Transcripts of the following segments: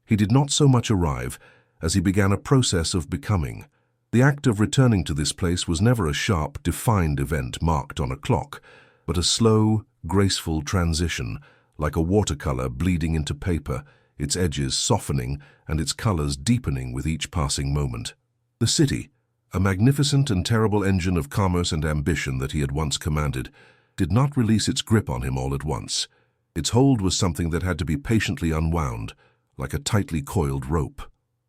He did not so much arrive as he began a process of becoming. The act of returning to this place was never a sharp, defined event marked on a clock, but a slow, graceful transition, like a watercolor bleeding into paper, its edges softening and its colors deepening with each passing moment. The city, a magnificent and terrible engine of commerce and ambition that he had once commanded, did not release its grip on him all at once. Its hold was something that had to be patiently unwound, like a tightly coiled rope.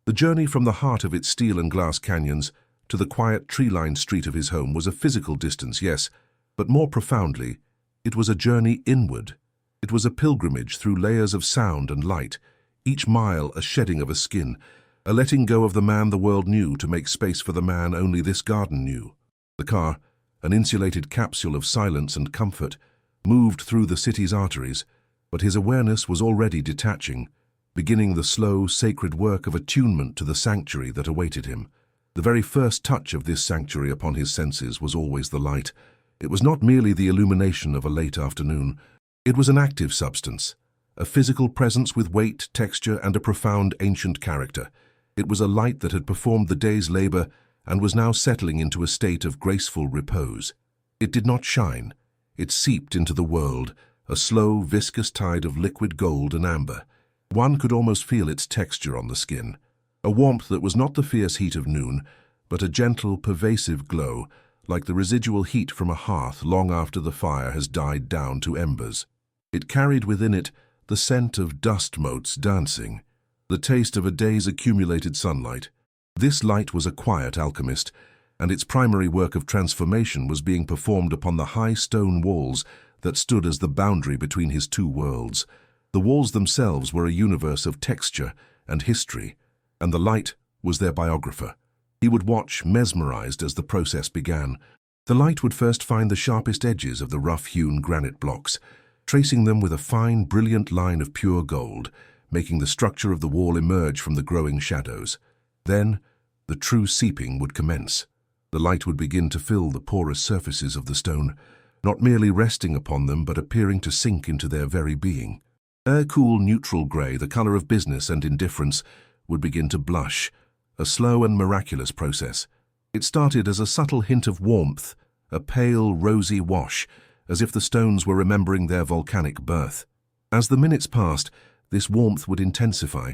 The journey from the heart of its steel and glass canyons to the quiet tree-lined street of his home was a physical distance, yes, but more profoundly, it was a journey inward. It was a pilgrimage through layers of sound and light, each mile a shedding of a skin, a letting go of the man the world knew to make space for the man only this garden knew. The car, an insulated capsule of silence and comfort, moved through the city's arteries, but his awareness was already detaching, beginning the slow, sacred work of attunement to the sanctuary that awaited him. The very first touch of this sanctuary upon his senses was always the light. It was not merely the illumination of a late afternoon. It was an active substance, a physical presence with weight, texture, and a profound ancient character. It was a light that had performed the day's labor and was now settling into a state of graceful repose. It did not shine. It seeped into the world, a slow, viscous tide of liquid gold and amber. One could almost feel its texture on the skin, a warmth that was not the fierce heat of noon, but a gentle, pervasive glow, like the residual heat from a hearth long after the fire has died down to embers. It carried within it the scent of dust motes dancing, the taste of a day's accumulated sunlight. This light was a quiet alchemist, and its primary work of transformation was being performed upon the high stone walls that stood as the boundary between his two worlds. The walls themselves were a universe of texture and history, and the light was their biographer. He would watch, mesmerized, as the process began. The light would first find the sharpest edges of the rough-hewn granite blocks, tracing them with a fine, brilliant line of pure gold, making the structure of the wall emerge from the growing shadows. Then, the true seeping would commence. The light would begin to fill the porous surfaces of the stone, not merely resting upon them but appearing to sink into their very being. A cool, neutral grey, the colour of business and indifference, would begin to blush, a slow and miraculous process. It started as a subtle hint of warmth, a pale, rosy wash, as if the stones were remembering their volcanic birth. As the minutes passed, this warmth would intensify,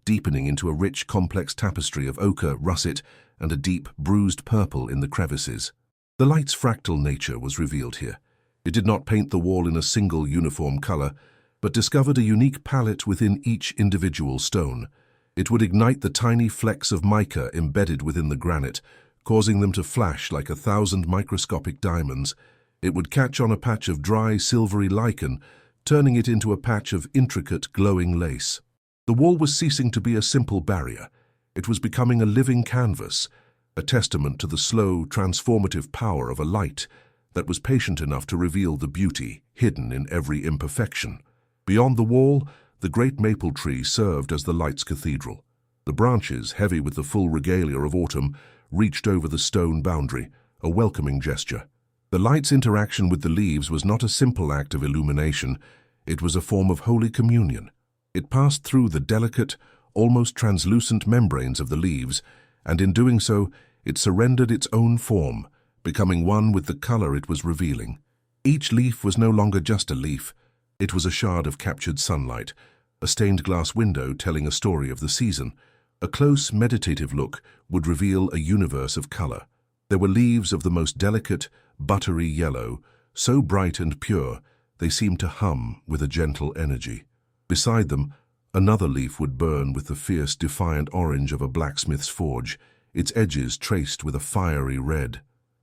deepening into a rich, complex tapestry of ochre, russet, and a deep, bruised purple in the crevices. The light's fractal nature was revealed here. It did not paint the wall in a single uniform colour, but discovered a unique palette within each individual stone. It would ignite the tiny flecks of mica embedded within the granite, causing them to flash like 1,000 microscopic diamonds. It would catch on a patch of dry, silvery lichen, turning it into a patch of intricate, glowing lace. The wall was ceasing to be a simple barrier. It was becoming a living canvas, a testament to the slow, transformative power of a light that was patient enough to reveal the beauty hidden in every imperfection. Beyond the wall, the great maple tree served as the light's cathedral. The branches, heavy with the full regalia of autumn, reached over the stone boundary, a welcoming gesture. The light's interaction with the leaves was not a simple act of illumination, it was a form of holy communion. It passed through the delicate, almost translucent membranes of the leaves, and in doing so, it surrendered its own form, becoming one with the color it was revealing. Each leaf was no longer just a leaf. It was a shard of captured sunlight, a stained glass window telling a story of the season. A close, meditative look would reveal a universe of color. There were leaves of the most delicate, buttery yellow, so bright and pure they seemed to hum with a gentle energy. Beside them, another leaf would burn with the fierce, defiant orange of a blacksmith's forge, its edges traced with a fiery red.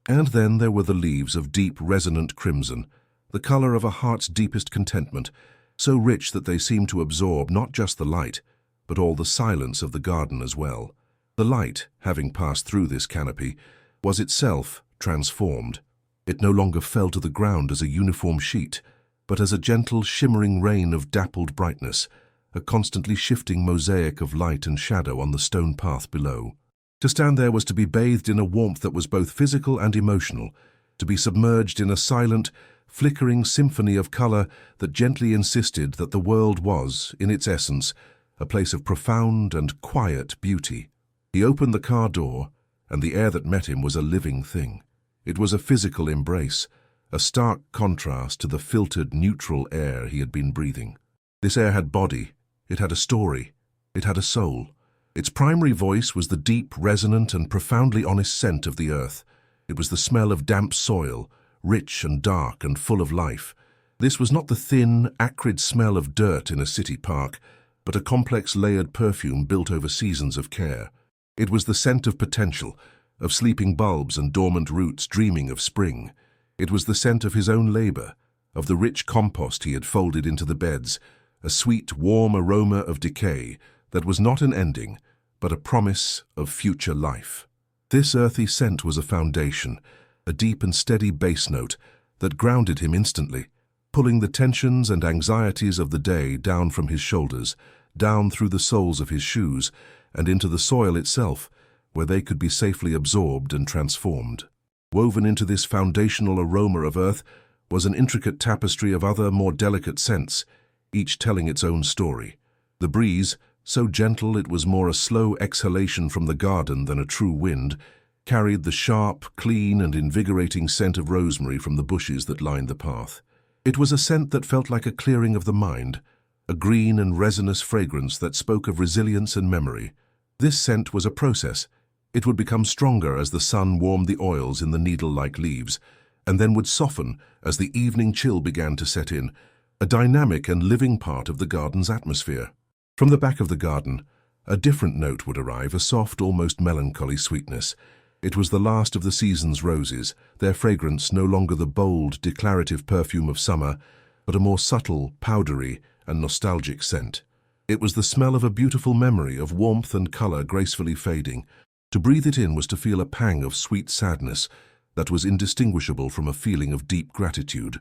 And then there were the leaves of deep, resonant crimson, the color of a heart's deepest contentment, so rich that they seemed to absorb not just the light, but all the silence of the garden as well. The light, having passed through this canopy, was itself transformed. It no longer fell to the ground as a uniform sheet, but as a gentle, shimmering rain of dappled brightness, a constantly shifting mosaic of light and shadow on the stone path below. To stand there was to be bathed in a warmth that was both physical and emotional, to be submerged in a silent, flickering symphony of color that gently insisted that the world was, in its essence, a place of profound and quiet beauty. He opened the car door, and the air that met him was a living thing. It was a physical embrace, a stark contrast to the filtered, neutral air he had been breathing. This air had body, it had a story, it had a soul. Its primary voice was the deep, resonant, and profoundly honest scent of the earth. It was the smell of damp soil, rich and dark and full of life. This was not the thin, acrid smell of dirt in a city park, but a complex, layered perfume built over seasons of care. It was the scent of potential, of sleeping bulbs and dormant roots dreaming of spring. It was the scent of his own labor, of the rich compost he had folded into the beds, a sweet, warm aroma of decay that was not an ending, but a promise of future life. This earthy scent was a foundation, a deep and steady bass note that grounded him instantly, pulling the tensions and anxieties of the day down from his shoulders, down through the soles of his shoes, and into the soil itself, where they could be safely absorbed and transformed. Woven into this foundational aroma of earth was an intricate tapestry of other, more delicate scents, each telling its own story. The breeze, so gentle it was more a slow exhalation from the garden than a true wind, carried the sharp, clean, and invigorating scent of rosemary from the bushes that lined the path. It was a scent that felt like a clearing of the mind, a green and resinous fragrance that spoke of resilience and memory. This scent was a process. It would become stronger as the sun warmed the oils in the needle-like leaves, and then would soften as the evening chill began to set in, a dynamic and living part of the garden's atmosphere. From the back of the garden, a different note would arrive, a soft, almost melancholy sweetness. It was the last of the season's roses, their fragrance no longer the bold, declarative perfume of summer, but a more subtle, powdery, and nostalgic scent. It was the smell of a beautiful memory, of warmth and color gracefully fading. To breathe it in was to feel a pang of sweet sadness that was indistinguishable from a feeling of deep gratitude.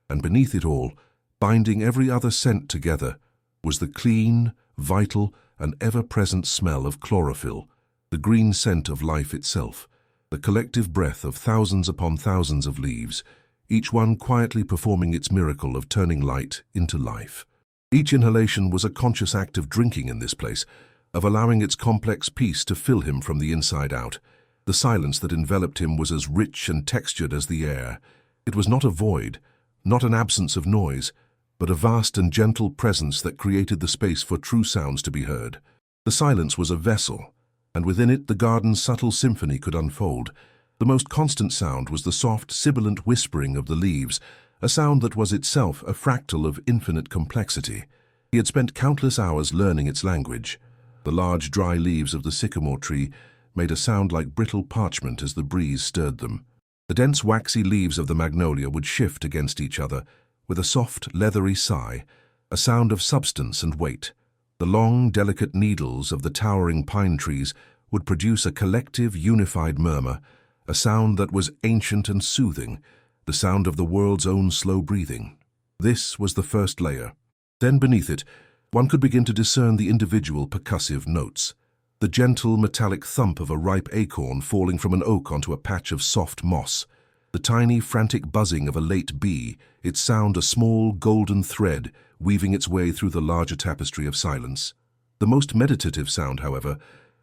And beneath it all, binding every other scent together, was the clean, vital, and ever-present smell of chlorophyll, the green scent of life itself, the collective breath of thousands upon thousands of leaves, each one quietly performing its miracle of turning light into life. Each inhalation was a conscious act of drinking in this place, of allowing its complex peace to fill him from the inside out. The silence that enveloped him was as rich and textured as the air. It was not a void, not an absence of noise, but a vast and gentle presence that created the space for true sounds to be heard. The silence was a vessel, and within it the garden's subtle symphony could unfold. The most constant sound was the soft, sibilant whispering of the leaves, a sound that was itself a fractal of infinite complexity. He had spent countless hours learning its language. The large, dry leaves of the sycamore tree made a sound like brittle parchment as the breeze stirred them. The dense, waxy leaves of the magnolia would shift against each other, with a soft, leathery sigh, a sound of substance and weight. The long, delicate needles of the towering pine trees would produce a collective, unified murmur, a sound that was ancient and soothing, the sound of the world's own slow breathing. This was the first layer. Then beneath it, one could begin to discern the individual percussive notes. The gentle, metallic thump of a ripe acorn falling from an oak onto a patch of soft moss. The tiny, frantic buzzing of a late bee, its sound a small, golden thread weaving its way through the larger tapestry of silence. The most meditative sound, however,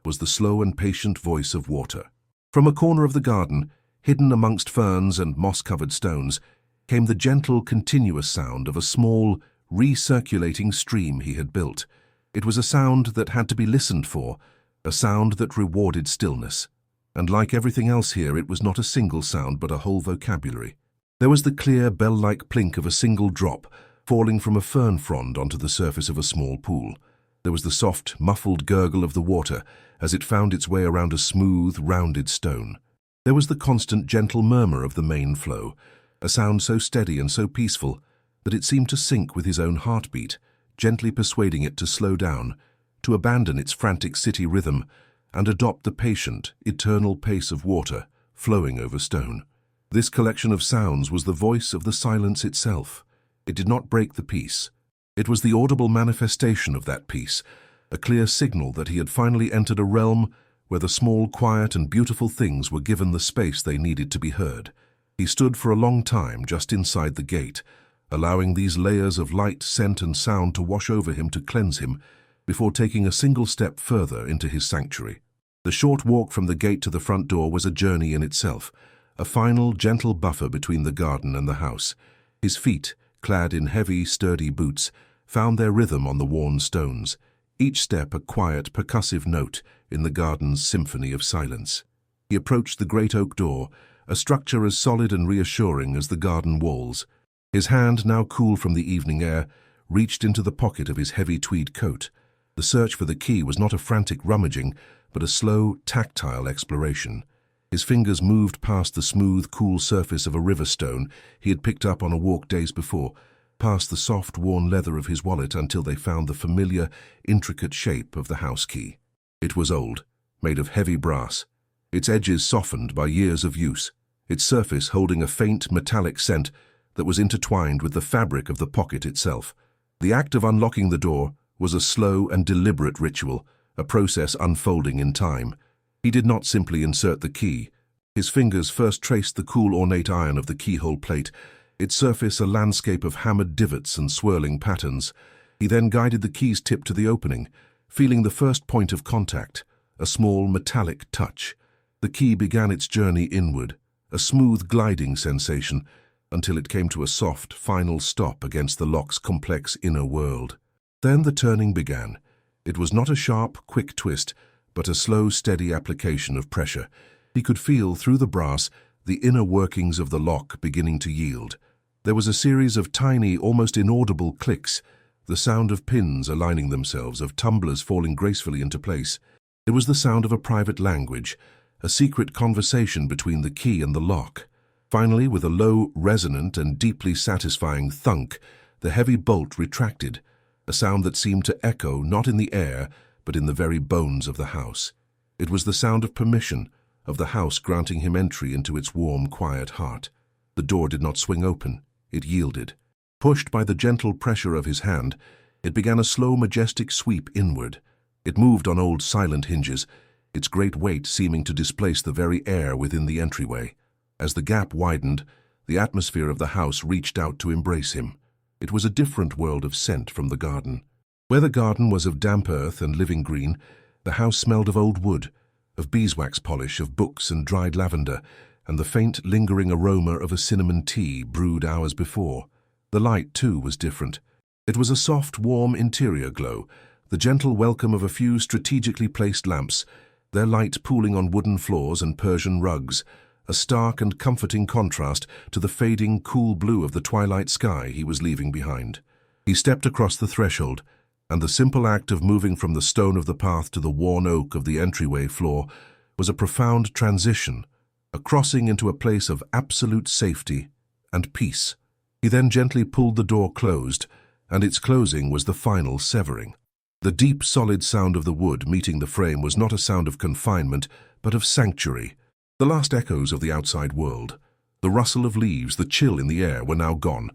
was the slow and patient voice of water. From a corner of the garden, hidden amongst ferns and moss-covered stones, came the gentle, continuous sound of a small, recirculating stream he had built. It was a sound that had to be listened for, a sound that rewarded stillness. And like everything else here, it was not a single sound but a whole vocabulary. There was the clear, bell-like plink of a single drop falling from a fern frond onto the surface of a small pool. There was the soft, muffled gurgle of the water as it found its way around a smooth, rounded stone. There was the constant, gentle murmur of the main flow, a sound so steady and so peaceful that it seemed to sync with his own heartbeat, gently persuading it to slow down, to abandon its frantic city rhythm, and adopt the patient, eternal pace of water flowing over stone. This collection of sounds was the voice of the silence itself. It did not break the peace. It was the audible manifestation of that peace, a clear signal that he had finally entered a realm where the small, quiet, and beautiful things were given the space they needed to be heard. He stood for a long time just inside the gate, allowing these layers of light, scent, and sound to wash over him, to cleanse him, before taking a single step further into his sanctuary. The short walk from the gate to the front door was a journey in itself, a final, gentle buffer between the garden and the house. His feet, clad in heavy, sturdy boots, found their rhythm on the worn stones, each step a quiet, percussive note in the garden's symphony of silence. He approached the great oak door, a structure as solid and reassuring as the garden walls. His hand, now cool from the evening air, reached into the pocket of his heavy tweed coat. The search for the key was not a frantic rummaging, but a slow, tactile exploration. His fingers moved past the smooth, cool surface of a river stone he had picked up on a walk days before, past the soft, worn leather of his wallet until they found the familiar, intricate shape of the house key. It was old, made of heavy brass, its edges softened by years of use, its surface holding a faint, metallic scent that was intertwined with the fabric of the pocket itself. The act of unlocking the door was a slow and deliberate ritual, a process unfolding in time. He did not simply insert the key. His fingers first traced the cool, ornate iron of the keyhole plate, its surface a landscape of hammered divots and swirling patterns. He then guided the key's tip to the opening, feeling the first point of contact, a small metallic touch. The key began its journey inward, a smooth gliding sensation, until it came to a soft, final stop against the lock's complex inner world. Then the turning began. It was not a sharp, quick twist, but a slow, steady application of pressure. He could feel, through the brass, the inner workings of the lock beginning to yield. There was a series of tiny, almost inaudible clicks, the sound of pins aligning themselves, of tumblers falling gracefully into place. It was the sound of a private language, a secret conversation between the key and the lock. Finally, with a low, resonant and deeply satisfying thunk, the heavy bolt retracted, a sound that seemed to echo not in the air, but in the very bones of the house. It was the sound of permission, of the house granting him entry into its warm, quiet heart. The door did not swing open. It yielded. Pushed by the gentle pressure of his hand, it began a slow, majestic sweep inward. It moved on old, silent hinges, its great weight seeming to displace the very air within the entryway. As the gap widened, the atmosphere of the house reached out to embrace him. It was a different world of scent from the garden. Where the garden was of damp earth and living green, the house smelled of old wood, of beeswax polish, of books and dried lavender, and the faint, lingering aroma of a cinnamon tea brewed hours before. The light, too, was different. It was a soft, warm interior glow, the gentle welcome of a few strategically placed lamps, their light pooling on wooden floors and Persian rugs, a stark and comforting contrast to the fading, cool blue of the twilight sky he was leaving behind. He stepped across the threshold, and the simple act of moving from the stone of the path to the worn oak of the entryway floor was a profound transition, a crossing into a place of absolute safety and peace. He then gently pulled the door closed, and its closing was the final severing. The deep, solid sound of the wood meeting the frame was not a sound of confinement, but of sanctuary. The last echoes of the outside world, the rustle of leaves, the chill in the air were now gone,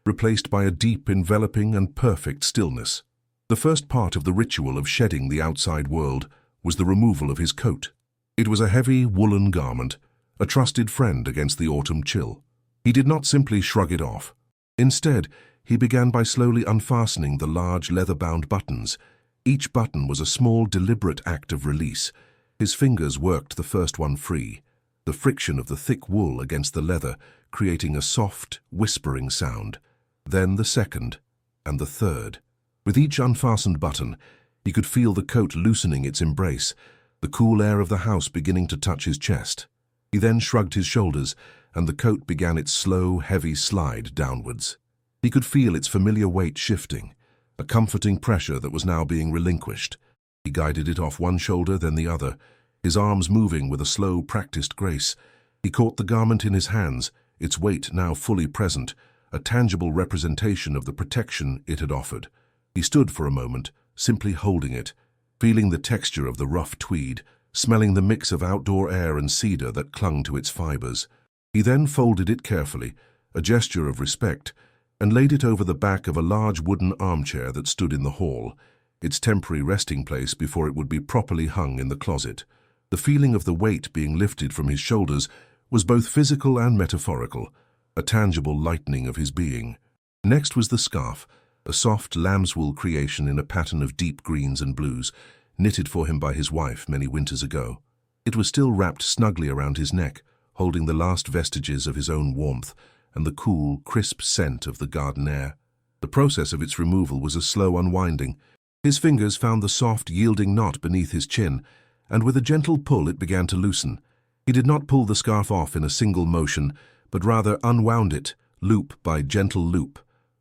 replaced by a deep, enveloping and perfect stillness. The first part of the ritual of shedding the outside world was the removal of his coat. It was a heavy, woolen garment, a trusted friend against the autumn chill. He did not simply shrug it off. Instead, he began by slowly unfastening the large leather-bound buttons. Each button was a small, deliberate act of release. His fingers worked the first one free, the friction of the thick wool against the leather creating a soft, whispering sound. Then the second, and the third. With each unfastened button, he could feel the coat loosening its embrace, the cool air of the house beginning to touch his chest. He then shrugged his shoulders, and the coat began its slow, heavy slide downwards. He could feel its familiar weight shifting, a comforting pressure that was now being relinquished. He guided it off one shoulder, then the other, his arms moving with a slow, practiced grace. He caught the garment in his hands, its weight now fully present, a tangible representation of the protection it had offered. He stood for a moment, simply holding it, feeling the texture of the rough tweed, smelling the mix of outdoor air and cedar that clung to its fibers. He then folded it carefully, a gesture of respect, and laid it over the back of a large wooden armchair that stood in the hall, its temporary resting place before it would be properly hung in the closet. The feeling of the weight being lifted from his shoulders was both physical and metaphorical, a tangible lightening of his being. Next was the scarf, a soft lambswool creation in a pattern of deep greens and blues, knitted for him by his wife many winters ago. It was still wrapped snugly around his neck, holding the last vestiges of his own warmth and the cool, crisp scent of the garden air. The process of its removal was a slow unwinding. His fingers found the soft, yielding knot beneath his chin, and with a gentle pull it began to loosen. He did not pull the scarf off in a single motion, but rather unwound it, loop by gentle loop.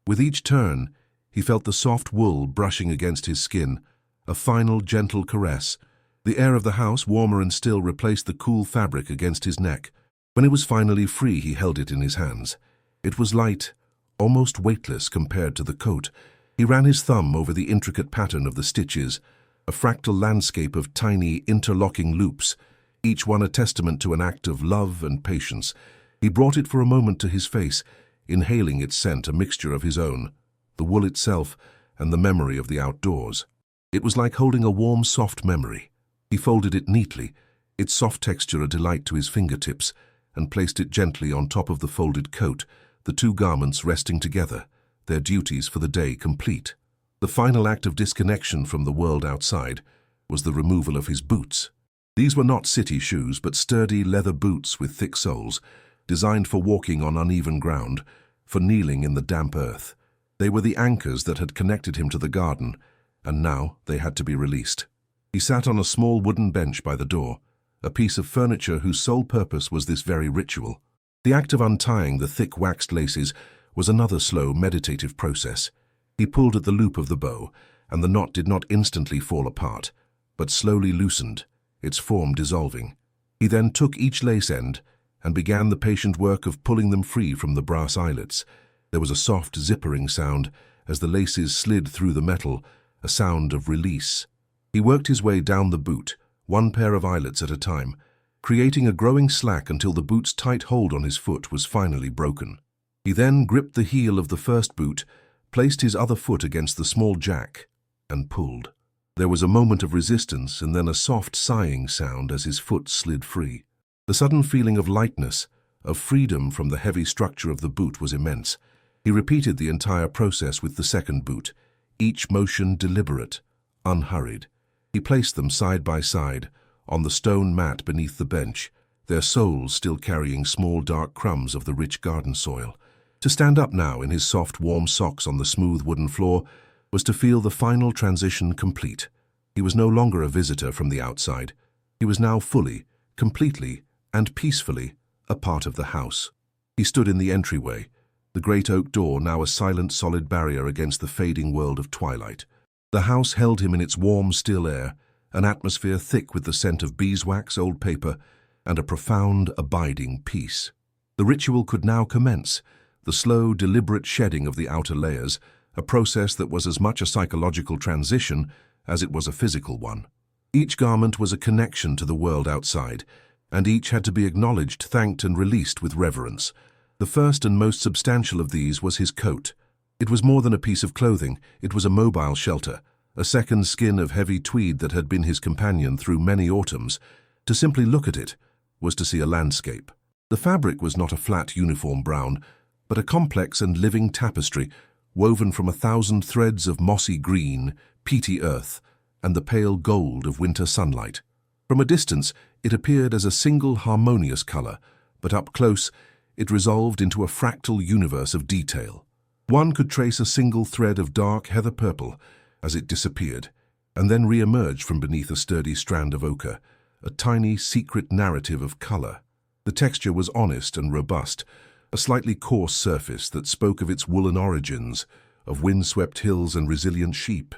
With each turn, he felt the soft wool brushing against his skin, a final gentle caress. The air of the house, warmer and still, replaced the cool fabric against his neck. When it was finally free, he held it in his hands. It was light, almost weightless compared to the coat. He ran his thumb over the intricate pattern of the stitches, a fractal landscape of tiny, interlocking loops, each one a testament to an act of love and patience. He brought it for a moment to his face, inhaling its scent, a mixture of his own, the wool itself, and the memory of the outdoors. It was like holding a warm, soft memory. He folded it neatly, its soft texture a delight to his fingertips, and placed it gently on top of the folded coat, the two garments resting together, their duties for the day complete. The final act of disconnection from the world outside was the removal of his boots. These were not city shoes, but sturdy leather boots with thick soles, designed for walking on uneven ground, for kneeling in the damp earth. They were the anchors that had connected him to the garden, and now they had to be released. He sat on a small wooden bench by the door, a piece of furniture whose sole purpose was this very ritual. The act of untying the thick waxed laces was another slow, meditative process. He pulled at the loop of the bow, and the knot did not instantly fall apart, but slowly loosened, its form dissolving. He then took each lace end and began the patient work of pulling them free from the brass eyelets. There was a soft zippering sound as the laces slid through the metal, a sound of release. He worked his way down the boot, one pair of eyelets at a time, creating a growing slack until the boot's tight hold on his foot was finally broken. He then gripped the heel of the first boot, placed his other foot against the small jack, and pulled. There was a moment of resistance and then a soft sighing sound as his foot slid free. The sudden feeling of lightness, of freedom from the heavy structure of the boot was immense. He repeated the entire process with the second boot, each motion deliberate, unhurried. He placed them side by side, on the stone mat beneath the bench, their soles still carrying small dark crumbs of the rich garden soil. To stand up now in his soft, warm socks on the smooth wooden floor was to feel the final transition complete. He was no longer a visitor from the outside. He was now fully, completely, and peacefully a part of the house. He stood in the entryway, the great oak door now a silent, solid barrier against the fading world of twilight. The house held him in its warm, still air, an atmosphere thick with the scent of beeswax, old paper, and a profound, abiding peace. The ritual could now commence, the slow, deliberate shedding of the outer layers, a process that was as much a psychological transition as it was a physical one. Each garment was a connection to the world outside, and each had to be acknowledged, thanked, and released with reverence. The first and most substantial of these was his coat. It was more than a piece of clothing, it was a mobile shelter, a second skin of heavy tweed that had been his companion through many autumns. To simply look at it was to see a landscape. The fabric was not a flat, uniform brown, but a complex and living tapestry, woven from 1,000 threads of mossy green, peaty earth, and the pale gold of winter sunlight. From a distance, it appeared as a single harmonious color, but up close, it resolved into a fractal universe of detail. One could trace a single thread of dark heather purple as it disappeared, and then re-emerged from beneath a sturdy strand of ochre, a tiny, secret narrative of color. The texture was honest and robust, a slightly coarse surface that spoke of its woolen origins, of windswept hills and resilient sheep.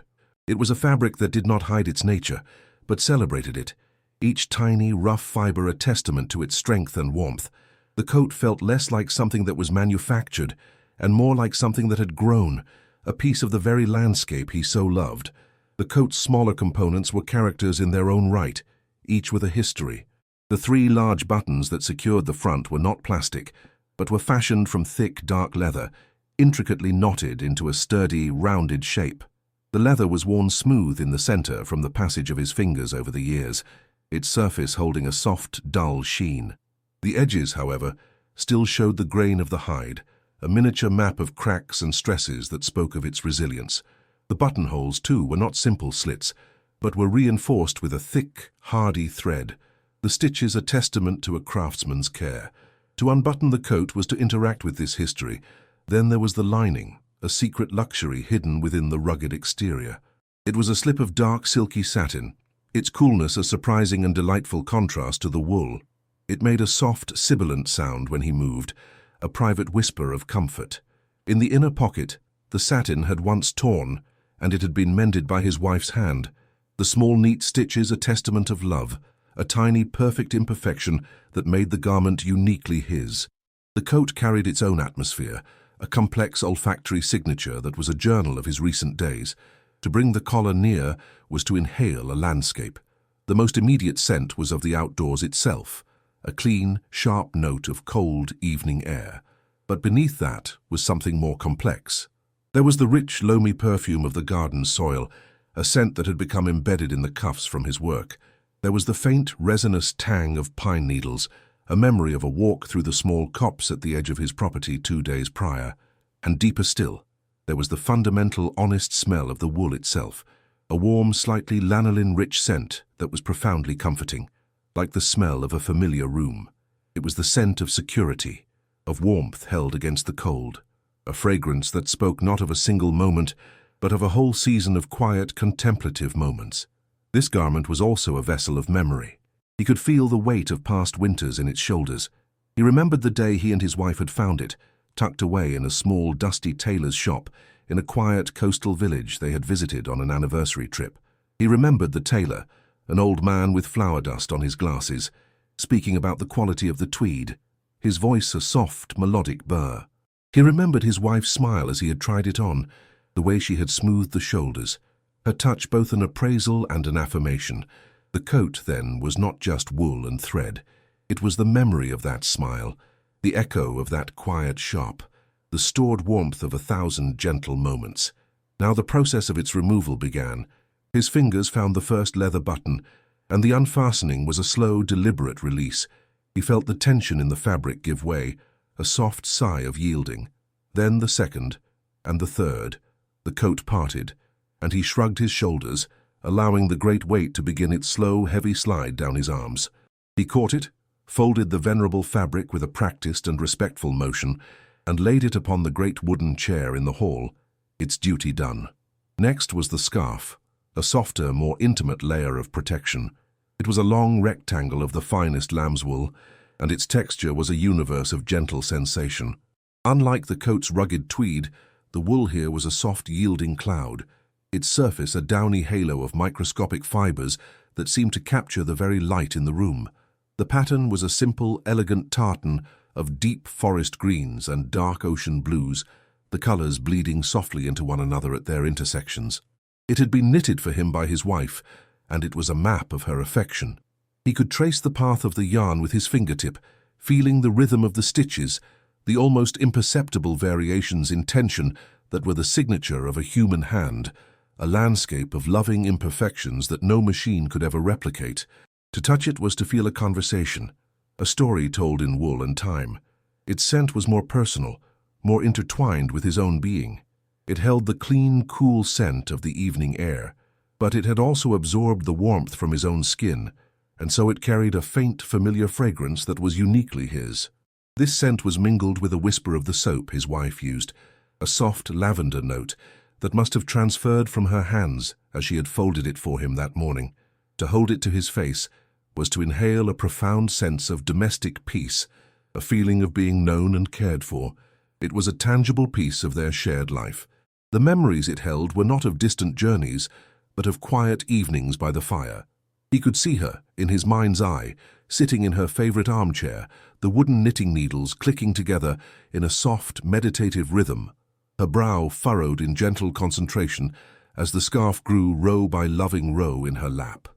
It was a fabric that did not hide its nature, but celebrated it, each tiny, rough fiber a testament to its strength and warmth. The coat felt less like something that was manufactured, and more like something that had grown, a piece of the very landscape he so loved. The coat's smaller components were characters in their own right, each with a history. The 3 large buttons that secured the front were not plastic, but were fashioned from thick, dark leather, intricately knotted into a sturdy, rounded shape. The leather was worn smooth in the center from the passage of his fingers over the years, its surface holding a soft, dull sheen. The edges, however, still showed the grain of the hide, a miniature map of cracks and stresses that spoke of its resilience. The buttonholes, too, were not simple slits, but were reinforced with a thick, hardy thread, the stitches a testament to a craftsman's care. To unbutton the coat was to interact with this history. Then there was the lining, a secret luxury hidden within the rugged exterior. It was a slip of dark, silky satin, its coolness a surprising and delightful contrast to the wool. It made a soft, sibilant sound when he moved, a private whisper of comfort. In the inner pocket, the satin had once torn, and it had been mended by his wife's hand. The small, neat stitches a testament of love, a tiny, perfect imperfection that made the garment uniquely his. The coat carried its own atmosphere, a complex olfactory signature that was a journal of his recent days. To bring the collar near was to inhale a landscape. The most immediate scent was of the outdoors itself, a clean, sharp note of cold evening air. But beneath that was something more complex. There was the rich, loamy perfume of the garden soil, a scent that had become embedded in the cuffs from his work. There was the faint, resinous tang of pine needles, a memory of a walk through the small copse at the edge of his property 2 days prior. And deeper still, there was the fundamental, honest smell of the wool itself, a warm, slightly lanolin-rich scent that was profoundly comforting, like the smell of a familiar room. It was the scent of security, of warmth held against the cold, a fragrance that spoke not of a single moment, but of a whole season of quiet, contemplative moments. This garment was also a vessel of memory. He could feel the weight of past winters in its shoulders. He remembered the day he and his wife had found it, tucked away in a small, dusty tailor's shop in a quiet coastal village they had visited on an anniversary trip. He remembered the tailor, an old man with flour dust on his glasses, speaking about the quality of the tweed, his voice a soft, melodic burr. He remembered his wife's smile as he had tried it on, the way she had smoothed the shoulders, her touch both an appraisal and an affirmation. The coat, then, was not just wool and thread. It was the memory of that smile, the echo of that quiet shop, the stored warmth of 1,000 gentle moments. Now the process of its removal began. His fingers found the first leather button, and the unfastening was a slow, deliberate release. He felt the tension in the fabric give way, a soft sigh of yielding. Then the second, and the third. The coat parted, and he shrugged his shoulders, allowing the great weight to begin its slow, heavy slide down his arms. He caught it, folded the venerable fabric with a practiced and respectful motion, and laid it upon the great wooden chair in the hall, its duty done. Next was the scarf, a softer, more intimate layer of protection. It was a long rectangle of the finest lamb's wool, and its texture was a universe of gentle sensation. Unlike the coat's rugged tweed, the wool here was a soft, yielding cloud, its surface a downy halo of microscopic fibers that seemed to capture the very light in the room. The pattern was a simple, elegant tartan of deep forest greens and dark ocean blues, the colors bleeding softly into one another at their intersections. It had been knitted for him by his wife, and it was a map of her affection. He could trace the path of the yarn with his fingertip, feeling the rhythm of the stitches, the almost imperceptible variations in tension that were the signature of a human hand, a landscape of loving imperfections that no machine could ever replicate. To touch it was to feel a conversation, a story told in wool and time. Its scent was more personal, more intertwined with his own being. It held the clean, cool scent of the evening air, but it had also absorbed the warmth from his own skin, and so it carried a faint, familiar fragrance that was uniquely his. This scent was mingled with a whisper of the soap his wife used, a soft lavender note that must have transferred from her hands as she had folded it for him that morning. To hold it to his face was to inhale a profound sense of domestic peace, a feeling of being known and cared for. It was a tangible piece of their shared life. The memories it held were not of distant journeys, but of quiet evenings by the fire. He could see her, in his mind's eye, sitting in her favorite armchair, the wooden knitting needles clicking together in a soft, meditative rhythm, her brow furrowed in gentle concentration as the scarf grew row by loving row in her lap.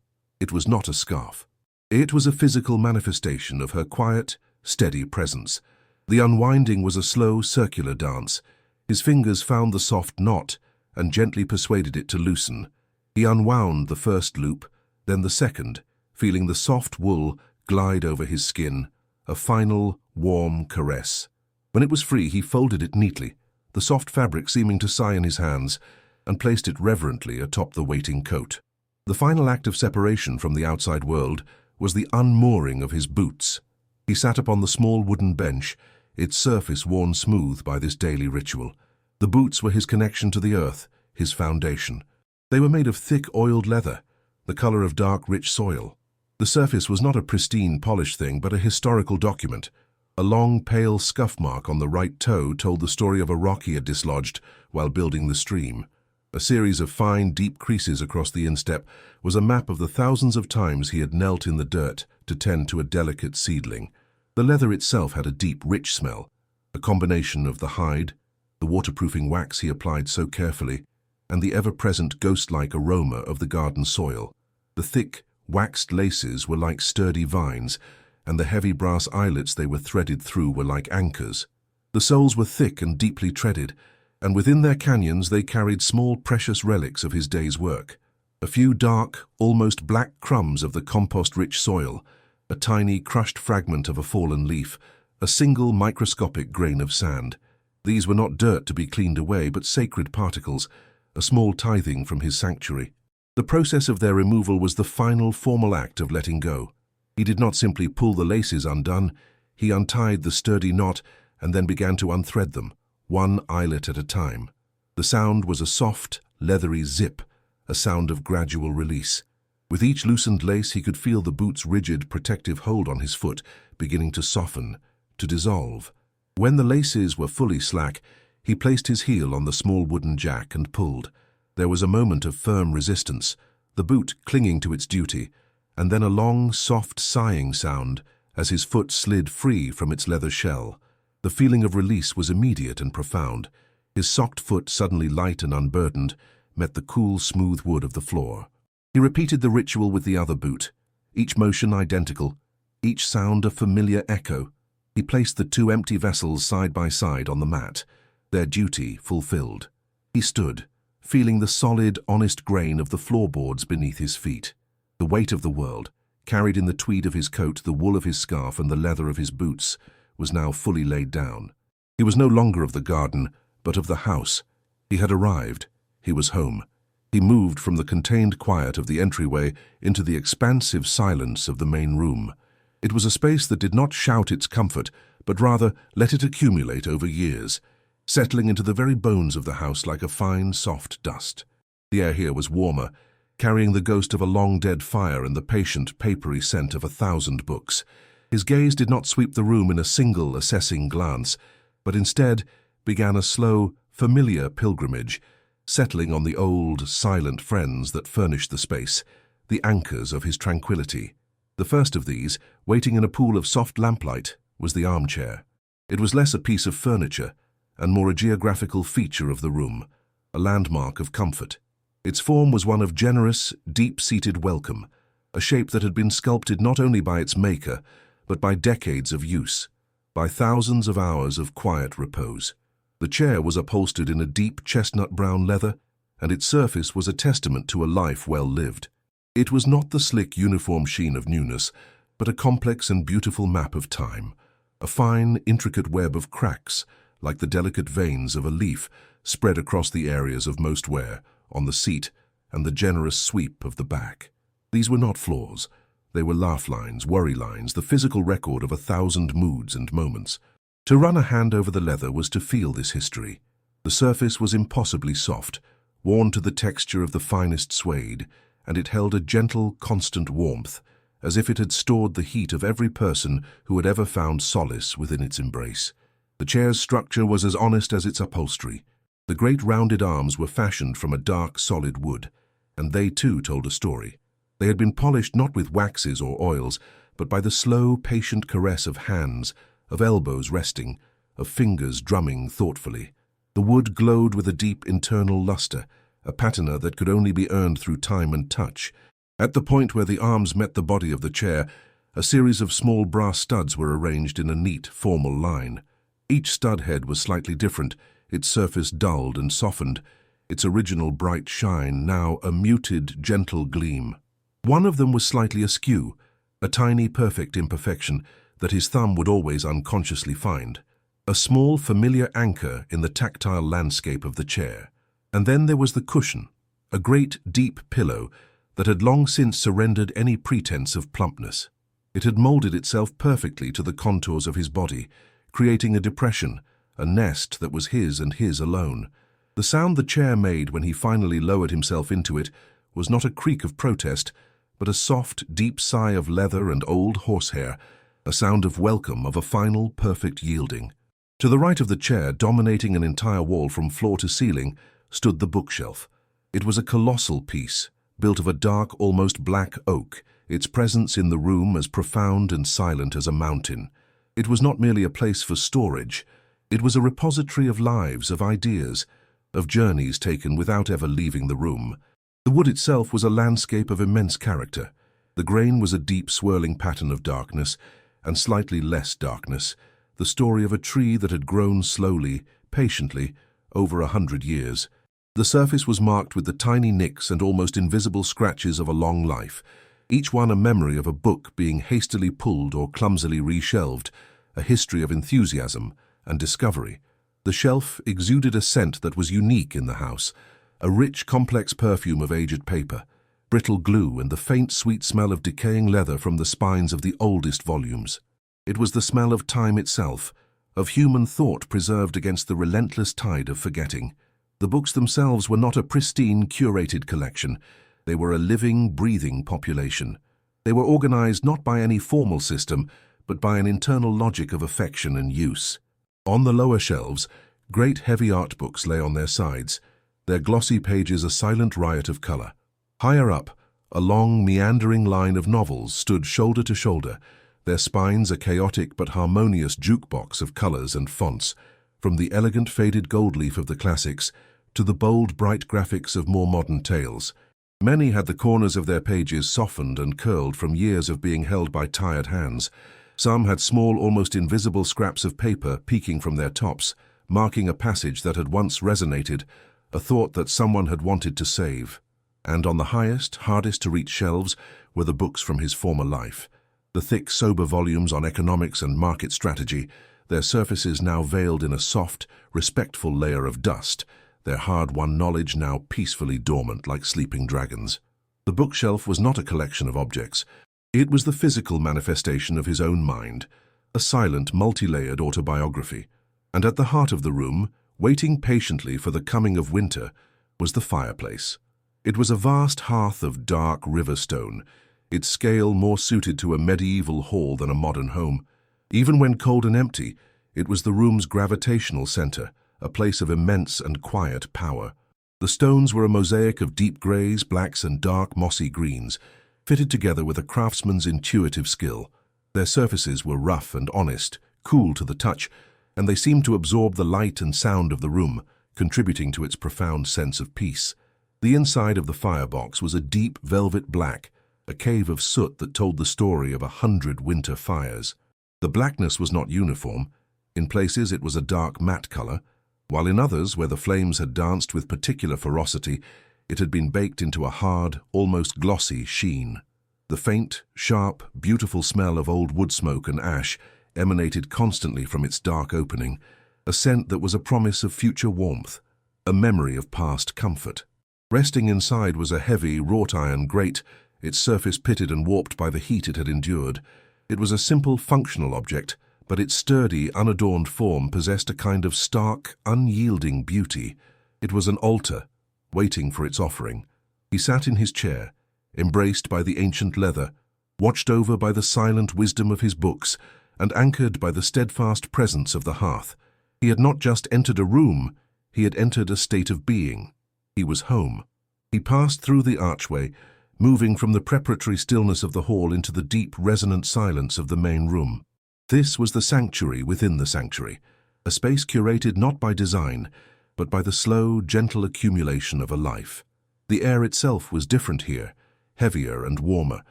It was not a scarf. It was a physical manifestation of her quiet, steady presence. The unwinding was a slow, circular dance. His fingers found the soft knot and gently persuaded it to loosen. He unwound the first loop, then the second, feeling the soft wool glide over his skin, a final, warm caress. When it was free, he folded it neatly, the soft fabric seeming to sigh in his hands, and placed it reverently atop the waiting coat. The final act of separation from the outside world was the unmooring of his boots. He sat upon the small wooden bench, its surface worn smooth by this daily ritual. The boots were his connection to the earth, his foundation. They were made of thick, oiled leather, the color of dark, rich soil. The surface was not a pristine, polished thing, but a historical document. A long, pale scuff mark on the right toe told the story of a rock he had dislodged while building the stream. A series of fine, deep creases across the instep was a map of the thousands of times he had knelt in the dirt to tend to a delicate seedling. The leather itself had a deep, rich smell, a combination of the hide, the waterproofing wax he applied so carefully, and the ever-present ghost-like aroma of the garden soil. The thick, waxed laces were like sturdy vines, and the heavy brass eyelets they were threaded through were like anchors. The soles were thick and deeply treaded, and within their canyons they carried small precious relics of his day's work. A few dark, almost black crumbs of the compost-rich soil, a tiny crushed fragment of a fallen leaf, a single microscopic grain of sand. These were not dirt to be cleaned away, but sacred particles, a small tithing from his sanctuary. The process of their removal was the final formal act of letting go. He did not simply pull the laces undone, he untied the sturdy knot and then began to unthread them, one eyelet at a time. The sound was a soft, leathery zip, a sound of gradual release. With each loosened lace, he could feel the boot's rigid, protective hold on his foot beginning to soften, to dissolve. When the laces were fully slack, he placed his heel on the small wooden jack and pulled. There was a moment of firm resistance, the boot clinging to its duty, and then a long, soft sighing sound as his foot slid free from its leather shell. The feeling of release was immediate and profound. His socked foot, suddenly light and unburdened, met the cool, smooth wood of the floor. He repeated the ritual with the other boot, each motion identical, each sound a familiar echo. He placed the two empty vessels side by side on the mat, their duty fulfilled. He stood, feeling the solid, honest grain of the floorboards beneath his feet. The weight of the world, carried in the tweed of his coat, the wool of his scarf, and the leather of his boots, was now fully laid down. He was no longer of the garden, but of the house. He had arrived. He was home. He moved from the contained quiet of the entryway into the expansive silence of the main room. It was a space that did not shout its comfort, but rather let it accumulate over years, settling into the very bones of the house like a fine, soft dust. The air here was warmer, carrying the ghost of a long-dead fire and the patient, papery scent of 1,000 books. His gaze did not sweep the room in a single, assessing glance, but instead began a slow, familiar pilgrimage, settling on the old, silent friends that furnished the space, the anchors of his tranquility. The first of these, waiting in a pool of soft lamplight, was the armchair. It was less a piece of furniture and more a geographical feature of the room, a landmark of comfort. Its form was one of generous, deep-seated welcome, a shape that had been sculpted not only by its maker, but by decades of use, by thousands of hours of quiet repose. The chair was upholstered in a deep chestnut-brown leather, and its surface was a testament to a life well lived. It was not the slick, uniform sheen of newness, but a complex and beautiful map of time, a fine, intricate web of cracks, like the delicate veins of a leaf, spread across the areas of most wear, on the seat, and the generous sweep of the back. These were not flaws. They were laugh lines, worry lines, the physical record of 1,000 moods and moments. To run a hand over the leather was to feel this history. The surface was impossibly soft, worn to the texture of the finest suede, and it held a gentle, constant warmth, as if it had stored the heat of every person who had ever found solace within its embrace. The chair's structure was as honest as its upholstery. The great rounded arms were fashioned from a dark, solid wood, and they too told a story. They had been polished not with waxes or oils, but by the slow, patient caress of hands, of elbows resting, of fingers drumming thoughtfully. The wood glowed with a deep internal luster, a patina that could only be earned through time and touch. At the point where the arms met the body of the chair, a series of small brass studs were arranged in a neat, formal line. Each stud head was slightly different, its surface dulled and softened, its original bright shine now a muted, gentle gleam. One of them was slightly askew, a tiny, perfect imperfection that his thumb would always unconsciously find. a small, familiar anchor in the tactile landscape of the chair. And then there was the cushion, a great, deep pillow that had long since surrendered any pretense of plumpness. It had molded itself perfectly to the contours of his body, creating a depression, a nest that was his and his alone. The sound the chair made when he finally lowered himself into it was not a creak of protest, but a soft, deep sigh of leather and old horsehair, a sound of welcome, of a final, perfect yielding. To the right of the chair, dominating an entire wall from floor to ceiling, stood the bookshelf. It was a colossal piece, built of a dark, almost black oak, its presence in the room as profound and silent as a mountain. It was not merely a place for storage. It was a repository of lives, of ideas, of journeys taken without ever leaving the room. The wood itself was a landscape of immense character. The grain was a deep, swirling pattern of darkness, and slightly less darkness, the story of a tree that had grown slowly, patiently, over 100 years. The surface was marked with the tiny nicks and almost invisible scratches of a long life, each one a memory of a book being hastily pulled or clumsily reshelved, a history of enthusiasm and discovery. The shelf exuded a scent that was unique in the house, a rich, complex perfume of aged paper, brittle glue, and the faint, sweet smell of decaying leather from the spines of the oldest volumes. It was the smell of time itself, of human thought preserved against the relentless tide of forgetting. The books themselves were not a pristine, curated collection. They were a living, breathing population. They were organized not by any formal system, but by an internal logic of affection and use. On the lower shelves, great heavy art books lay on their sides, their glossy pages a silent riot of color. Higher up, a long, meandering line of novels stood shoulder to shoulder, their spines a chaotic but harmonious jukebox of colors and fonts, from the elegant faded gold leaf of the classics to the bold, bright graphics of more modern tales. Many had the corners of their pages softened and curled from years of being held by tired hands. Some had small, almost invisible scraps of paper peeking from their tops, marking a passage that had once resonated, a thought that someone had wanted to save. And on the highest, hardest-to-reach shelves were the books from his former life, the thick, sober volumes on economics and market strategy, their surfaces now veiled in a soft, respectful layer of dust, their hard-won knowledge now peacefully dormant like sleeping dragons. The bookshelf was not a collection of objects. It was the physical manifestation of his own mind, a silent, multi-layered autobiography. And at the heart of the room, waiting patiently for the coming of winter, was the fireplace. It was a vast hearth of dark river stone, its scale more suited to a medieval hall than a modern home. Even when cold and empty, it was the room's gravitational center, a place of immense and quiet power. The stones were a mosaic of deep grays, blacks, and dark mossy greens, fitted together with a craftsman's intuitive skill. Their surfaces were rough and honest, cool to the touch, and they seemed to absorb the light and sound of the room, contributing to its profound sense of peace. The inside of the firebox was a deep velvet black, a cave of soot that told the story of 100 winter fires. The blackness was not uniform. In places it was a dark matte color, while in others, where the flames had danced with particular ferocity, it had been baked into a hard, almost glossy sheen. The faint, sharp, beautiful smell of old wood smoke and ash emanated constantly from its dark opening, a scent that was a promise of future warmth, a memory of past comfort. Resting inside was a heavy, wrought-iron grate, its surface pitted and warped by the heat it had endured. It was a simple, functional object, but its sturdy, unadorned form possessed a kind of stark, unyielding beauty. It was an altar, waiting for its offering. He sat in his chair, embraced by the ancient leather, watched over by the silent wisdom of his books, and anchored by the steadfast presence of the hearth. He had not just entered a room, he had entered a state of being. He was home. He passed through the archway, moving from the preparatory stillness of the hall into the deep, resonant silence of the main room. This was the sanctuary within the sanctuary, a space curated not by design, but by the slow, gentle accumulation of a life. The air itself was different here, heavier and warmer,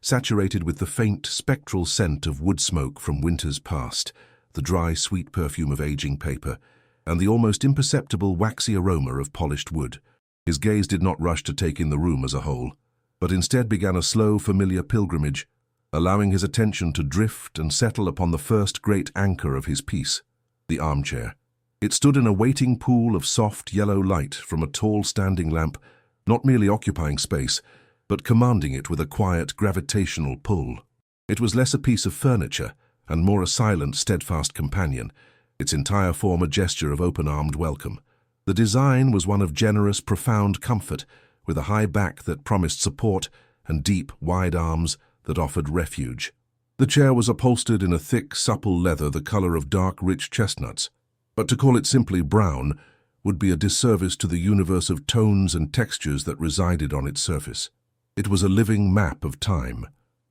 saturated with the faint, spectral scent of wood smoke from winters past, the dry, sweet perfume of aging paper, and the almost imperceptible waxy aroma of polished wood. His gaze did not rush to take in the room as a whole, but instead began a slow, familiar pilgrimage, allowing his attention to drift and settle upon the first great anchor of his piece. The armchair. It stood in a waiting pool of soft yellow light from a tall standing lamp, not merely occupying space, but commanding it with a quiet gravitational pull. It was less a piece of furniture and more a silent, steadfast companion, its entire form a gesture of open-armed welcome. The design was one of generous, profound comfort, with a high back that promised support and deep, wide arms that offered refuge. The chair was upholstered in a thick, supple leather the color of dark, rich chestnuts, but to call it simply brown would be a disservice to the universe of tones and textures that resided on its surface. It was a living map of time.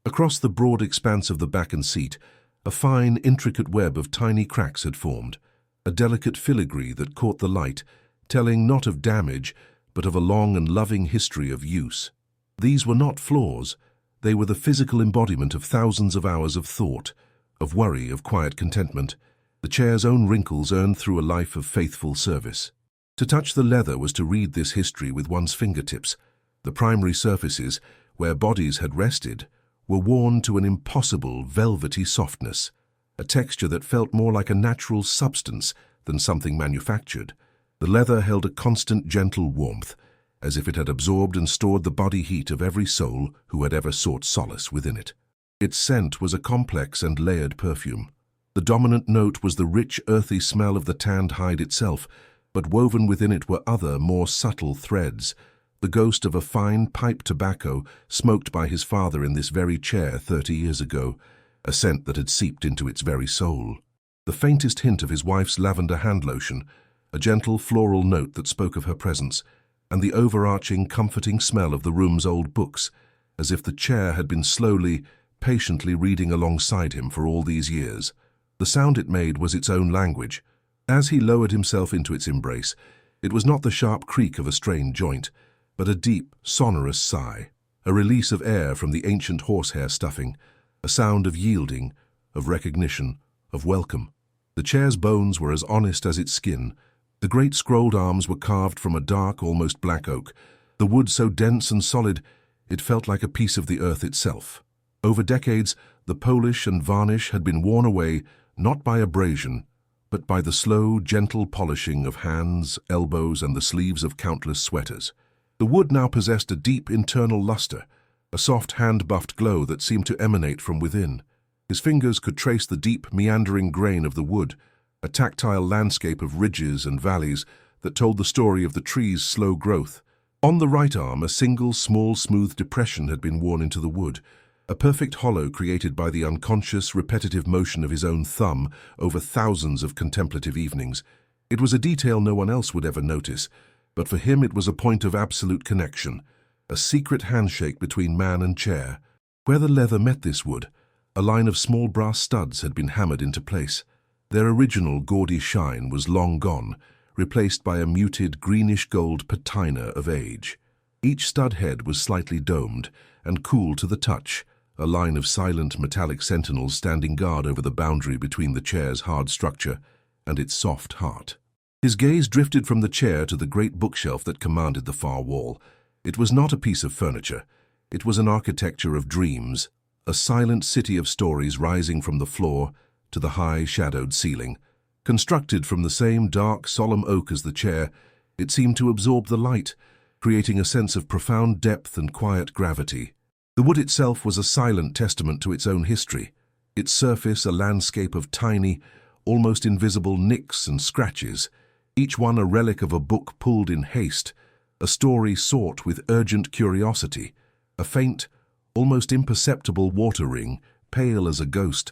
Across the broad expanse of the back and seat, a fine, intricate web of tiny cracks had formed, a delicate filigree that caught the light, telling not of damage, but of a long and loving history of use. These were not flaws. They were the physical embodiment of thousands of hours of thought, of worry, of quiet contentment, the chair's own wrinkles earned through a life of faithful service. To touch the leather was to read this history with one's fingertips. The primary surfaces, where bodies had rested, were worn to an impossible, velvety softness, a texture that felt more like a natural substance than something manufactured. The leather held a constant, gentle warmth, as if it had absorbed and stored the body heat of every soul who had ever sought solace within it. Its scent was a complex and layered perfume. The dominant note was the rich, earthy smell of the tanned hide itself, but woven within it were other, more subtle threads, the ghost of a fine pipe tobacco smoked by his father in this very chair 30 years ago, a scent that had seeped into its very soul. The faintest hint of his wife's lavender hand lotion, a gentle floral note that spoke of her presence, and the overarching, comforting smell of the room's old books, as if the chair had been slowly, patiently reading alongside him for all these years. The sound it made was its own language. As he lowered himself into its embrace, it was not the sharp creak of a strained joint, but a deep, sonorous sigh, a release of air from the ancient horsehair stuffing, a sound of yielding, of recognition, of welcome. The chair's bones were as honest as its skin. The great scrolled arms were carved from a dark, almost black oak, the wood so dense and solid it felt like a piece of the earth itself. Over decades, the polish and varnish had been worn away not by abrasion, but by the slow, gentle polishing of hands, elbows, and the sleeves of countless sweaters. The wood now possessed a deep internal luster, a soft hand-buffed glow that seemed to emanate from within. His fingers could trace the deep, meandering grain of the wood, a tactile landscape of ridges and valleys that told the story of the tree's slow growth. On the right arm, a single, small, smooth depression had been worn into the wood, a perfect hollow created by the unconscious, repetitive motion of his own thumb over thousands of contemplative evenings. It was a detail no one else would ever notice, but for him it was a point of absolute connection, a secret handshake between man and chair. Where the leather met this wood, a line of small brass studs had been hammered into place. Their original gaudy shine was long gone, replaced by a muted greenish-gold patina of age. Each stud head was slightly domed and cool to the touch, a line of silent metallic sentinels standing guard over the boundary between the chair's hard structure and its soft heart. His gaze drifted from the chair to the great bookshelf that commanded the far wall. It was not a piece of furniture. It was an architecture of dreams, a silent city of stories rising from the floor to the high, shadowed ceiling. Constructed from the same dark, solemn oak as the chair, it seemed to absorb the light, creating a sense of profound depth and quiet gravity. The wood itself was a silent testament to its own history, its surface a landscape of tiny, almost invisible nicks and scratches, each one a relic of a book pulled in haste, a story sought with urgent curiosity. A faint, almost imperceptible water ring, pale as a ghost,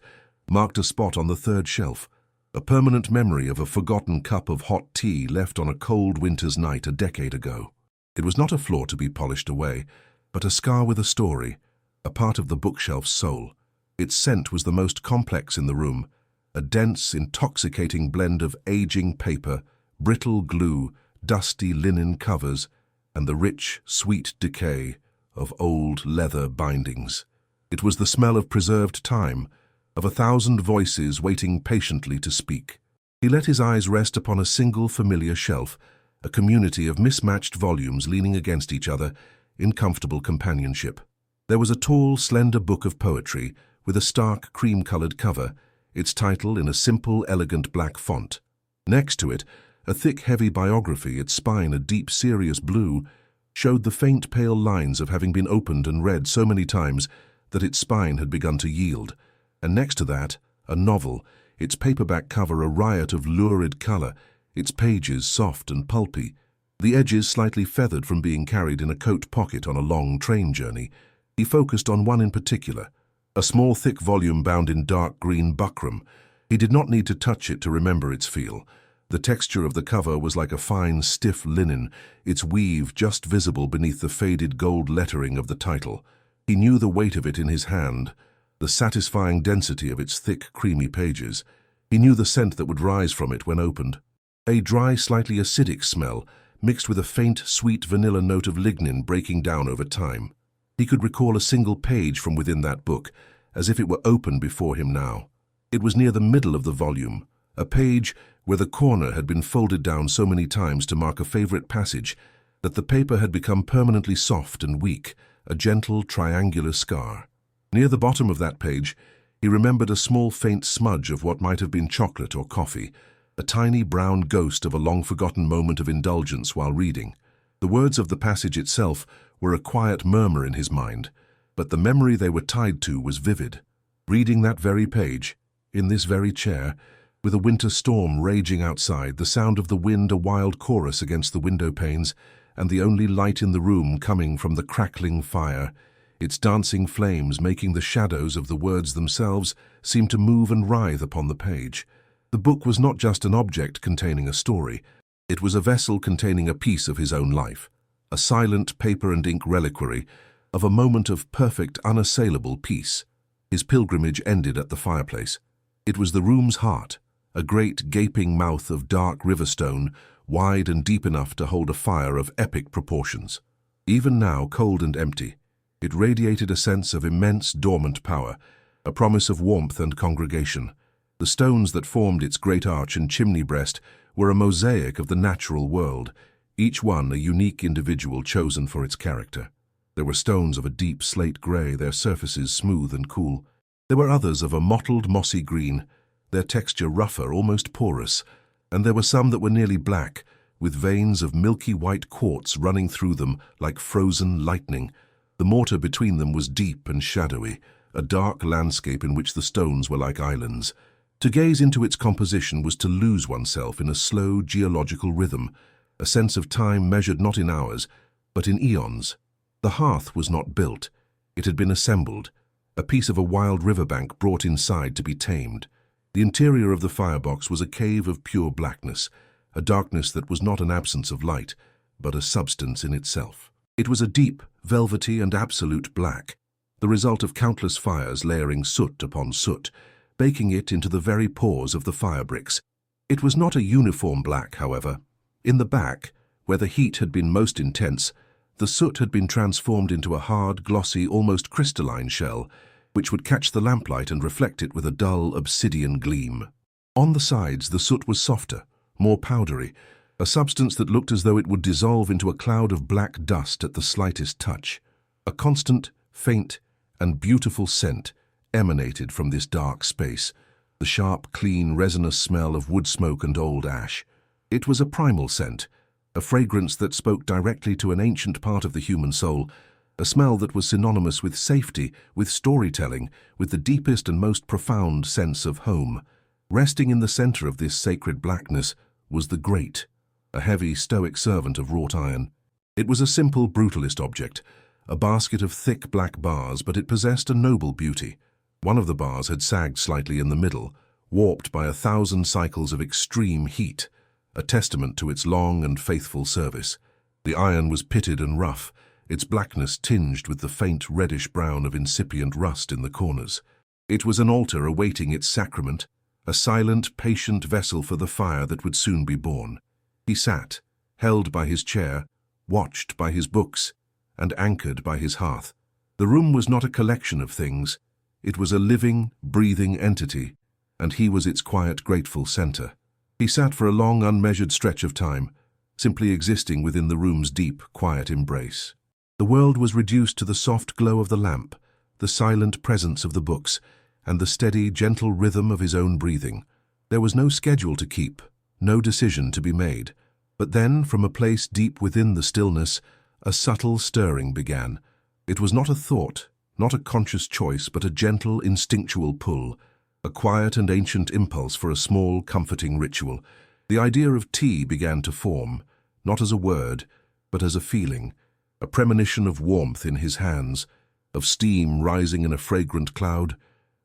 marked a spot on the third shelf, a permanent memory of a forgotten cup of hot tea left on a cold winter's night a decade ago. It was not a flaw to be polished away, but a scar with a story, a part of the bookshelf's soul. Its scent was the most complex in the room, a dense, intoxicating blend of aging paper, brittle glue, dusty linen covers, and the rich, sweet decay of old leather bindings. It was the smell of preserved time, of 1,000 voices waiting patiently to speak. He let his eyes rest upon a single familiar shelf, a community of mismatched volumes leaning against each other in comfortable companionship. There was a tall, slender book of poetry with a stark, cream-colored cover, its title in a simple, elegant black font. Next to it, a thick, heavy biography, its spine a deep, serious blue, showed the faint, pale lines of having been opened and read so many times that its spine had begun to yield. And next to that, a novel, its paperback cover a riot of lurid color, its pages soft and pulpy, the edges slightly feathered from being carried in a coat pocket on a long train journey. He focused on one in particular, a small, thick volume bound in dark green buckram. He did not need to touch it to remember its feel. The texture of the cover was like a fine, stiff linen, its weave just visible beneath the faded gold lettering of the title. He knew the weight of it in his hand, the satisfying density of its thick, creamy pages. He knew the scent that would rise from it when opened. A dry, slightly acidic smell, mixed with a faint, sweet vanilla note of lignin breaking down over time. He could recall a single page from within that book, as if it were open before him now. It was near the middle of the volume, a page where the corner had been folded down so many times to mark a favorite passage that the paper had become permanently soft and weak, a gentle, triangular scar. Near the bottom of that page, he remembered a small, faint smudge of what might have been chocolate or coffee, a tiny brown ghost of a long-forgotten moment of indulgence while reading. The words of the passage itself were a quiet murmur in his mind, but the memory they were tied to was vivid. Reading that very page, in this very chair, with a winter storm raging outside, the sound of the wind a wild chorus against the window panes, and the only light in the room coming from the crackling fire, its dancing flames making the shadows of the words themselves seem to move and writhe upon the page. The book was not just an object containing a story. It was a vessel containing a piece of his own life, a silent paper and ink reliquary of a moment of perfect, unassailable peace. His pilgrimage ended at the fireplace. It was the room's heart, a great gaping mouth of dark river stone, wide and deep enough to hold a fire of epic proportions. Even now, cold and empty, it radiated a sense of immense dormant power, a promise of warmth and congregation. The stones that formed its great arch and chimney breast were a mosaic of the natural world, each one a unique individual chosen for its character. There were stones of a deep slate grey, their surfaces smooth and cool. There were others of a mottled mossy green, their texture rougher, almost porous, and there were some that were nearly black, with veins of milky white quartz running through them like frozen lightning. The mortar between them was deep and shadowy, a dark landscape in which the stones were like islands. To gaze into its composition was to lose oneself in a slow geological rhythm, a sense of time measured not in hours, but in eons. The hearth was not built. It had been assembled, a piece of a wild riverbank brought inside to be tamed. The interior of the firebox was a cave of pure blackness, a darkness that was not an absence of light, but a substance in itself. It was a deep, velvety and absolute black, the result of countless fires layering soot upon soot, baking it into the very pores of the fire bricks. It was not a uniform black, however. In the back, where the heat had been most intense, the soot had been transformed into a hard, glossy, almost crystalline shell, which would catch the lamplight and reflect it with a dull, obsidian gleam. On the sides, the soot was softer, more powdery, a substance that looked as though it would dissolve into a cloud of black dust at the slightest touch. A constant, faint, and beautiful scent emanated from this dark space, the sharp, clean, resinous smell of wood smoke and old ash. It was a primal scent, a fragrance that spoke directly to an ancient part of the human soul, a smell that was synonymous with safety, with storytelling, with the deepest and most profound sense of home. Resting in the center of this sacred blackness was the grate, a heavy, stoic servant of wrought iron. It was a simple, brutalist object, a basket of thick black bars, but it possessed a noble beauty. One of the bars had sagged slightly in the middle, warped by 1,000 cycles of extreme heat, a testament to its long and faithful service. The iron was pitted and rough, its blackness tinged with the faint reddish-brown of incipient rust in the corners. It was an altar awaiting its sacrament, a silent, patient vessel for the fire that would soon be born. He sat, held by his chair, watched by his books, and anchored by his hearth. The room was not a collection of things. It was a living, breathing entity, and he was its quiet, grateful center. He sat for a long, unmeasured stretch of time, simply existing within the room's deep, quiet embrace. The world was reduced to the soft glow of the lamp, the silent presence of the books, and the steady, gentle rhythm of his own breathing. There was no schedule to keep, no decision to be made. But then, from a place deep within the stillness, a subtle stirring began. It was not a thought, not a conscious choice, but a gentle, instinctual pull, a quiet and ancient impulse for a small, comforting ritual. The idea of tea began to form, not as a word, but as a feeling, a premonition of warmth in his hands, of steam rising in a fragrant cloud,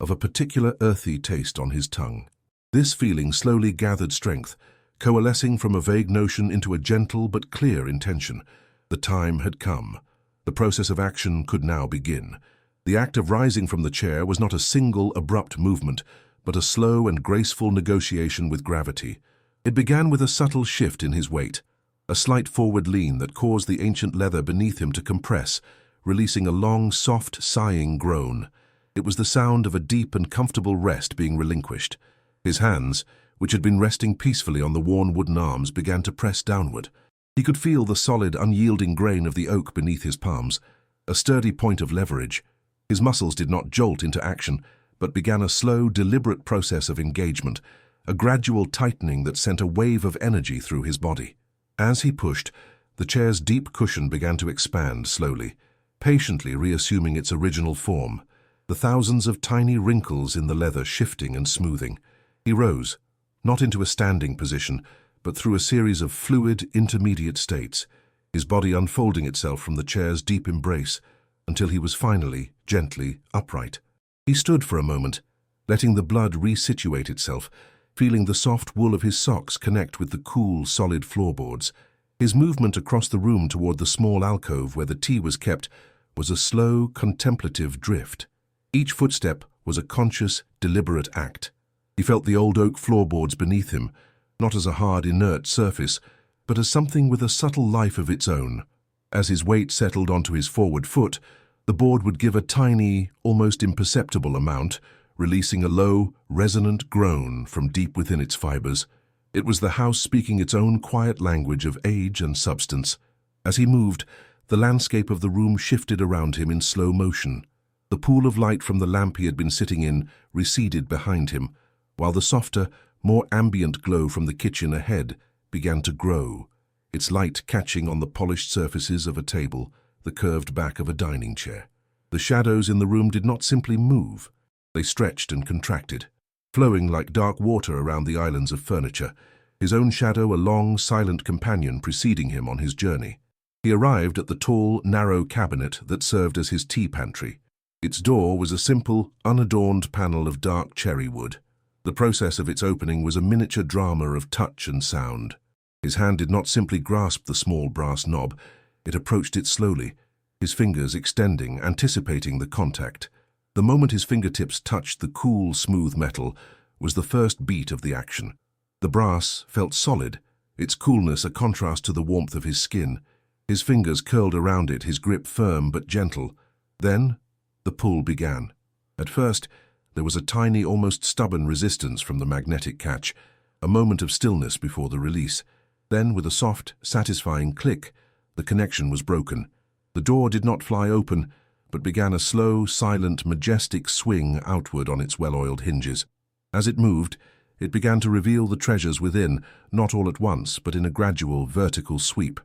of a particular earthy taste on his tongue. This feeling slowly gathered strength, coalescing from a vague notion into a gentle but clear intention. The time had come. The process of action could now begin. The act of rising from the chair was not a single, abrupt movement, but a slow and graceful negotiation with gravity. It began with a subtle shift in his weight, a slight forward lean that caused the ancient leather beneath him to compress, releasing a long, soft, sighing groan. It was the sound of a deep and comfortable rest being relinquished. His hands, which had been resting peacefully on the worn wooden arms, began to press downward. He could feel the solid, unyielding grain of the oak beneath his palms, a sturdy point of leverage. His muscles did not jolt into action, but began a slow, deliberate process of engagement, a gradual tightening that sent a wave of energy through his body. As he pushed, the chair's deep cushion began to expand slowly, patiently reassuming its original form, the thousands of tiny wrinkles in the leather shifting and smoothing. He rose, not into a standing position, but through a series of fluid, intermediate states, his body unfolding itself from the chair's deep embrace until he was finally, gently, upright. He stood for a moment, letting the blood resituate itself, feeling the soft wool of his socks connect with the cool, solid floorboards. His movement across the room toward the small alcove where the tea was kept was a slow, contemplative drift. Each footstep was a conscious, deliberate act. He felt the old oak floorboards beneath him, not as a hard, inert surface, but as something with a subtle life of its own. As his weight settled onto his forward foot, the board would give a tiny, almost imperceptible amount, releasing a low, resonant groan from deep within its fibers. It was the house speaking its own quiet language of age and substance. As he moved, the landscape of the room shifted around him in slow motion. The pool of light from the lamp he had been sitting in receded behind him, while the softer, more ambient glow from the kitchen ahead began to grow, its light catching on the polished surfaces of a table, the curved back of a dining chair. The shadows in the room did not simply move. They stretched and contracted, flowing like dark water around the islands of furniture, his own shadow a long, silent companion preceding him on his journey. He arrived at the tall, narrow cabinet that served as his tea pantry. Its door was a simple, unadorned panel of dark cherry wood. The process of its opening was a miniature drama of touch and sound. His hand did not simply grasp the small brass knob, it approached it slowly, his fingers extending, anticipating the contact. The moment his fingertips touched the cool, smooth metal was the first beat of the action. The brass felt solid, its coolness a contrast to the warmth of his skin. His fingers curled around it, his grip firm but gentle. Then, the pull began. At first, there was a tiny, almost stubborn resistance from the magnetic catch, a moment of stillness before the release. Then, with a soft, satisfying click, the connection was broken. The door did not fly open, but began a slow, silent, majestic swing outward on its well-oiled hinges. As it moved, it began to reveal the treasures within, not all at once, but in a gradual, vertical sweep.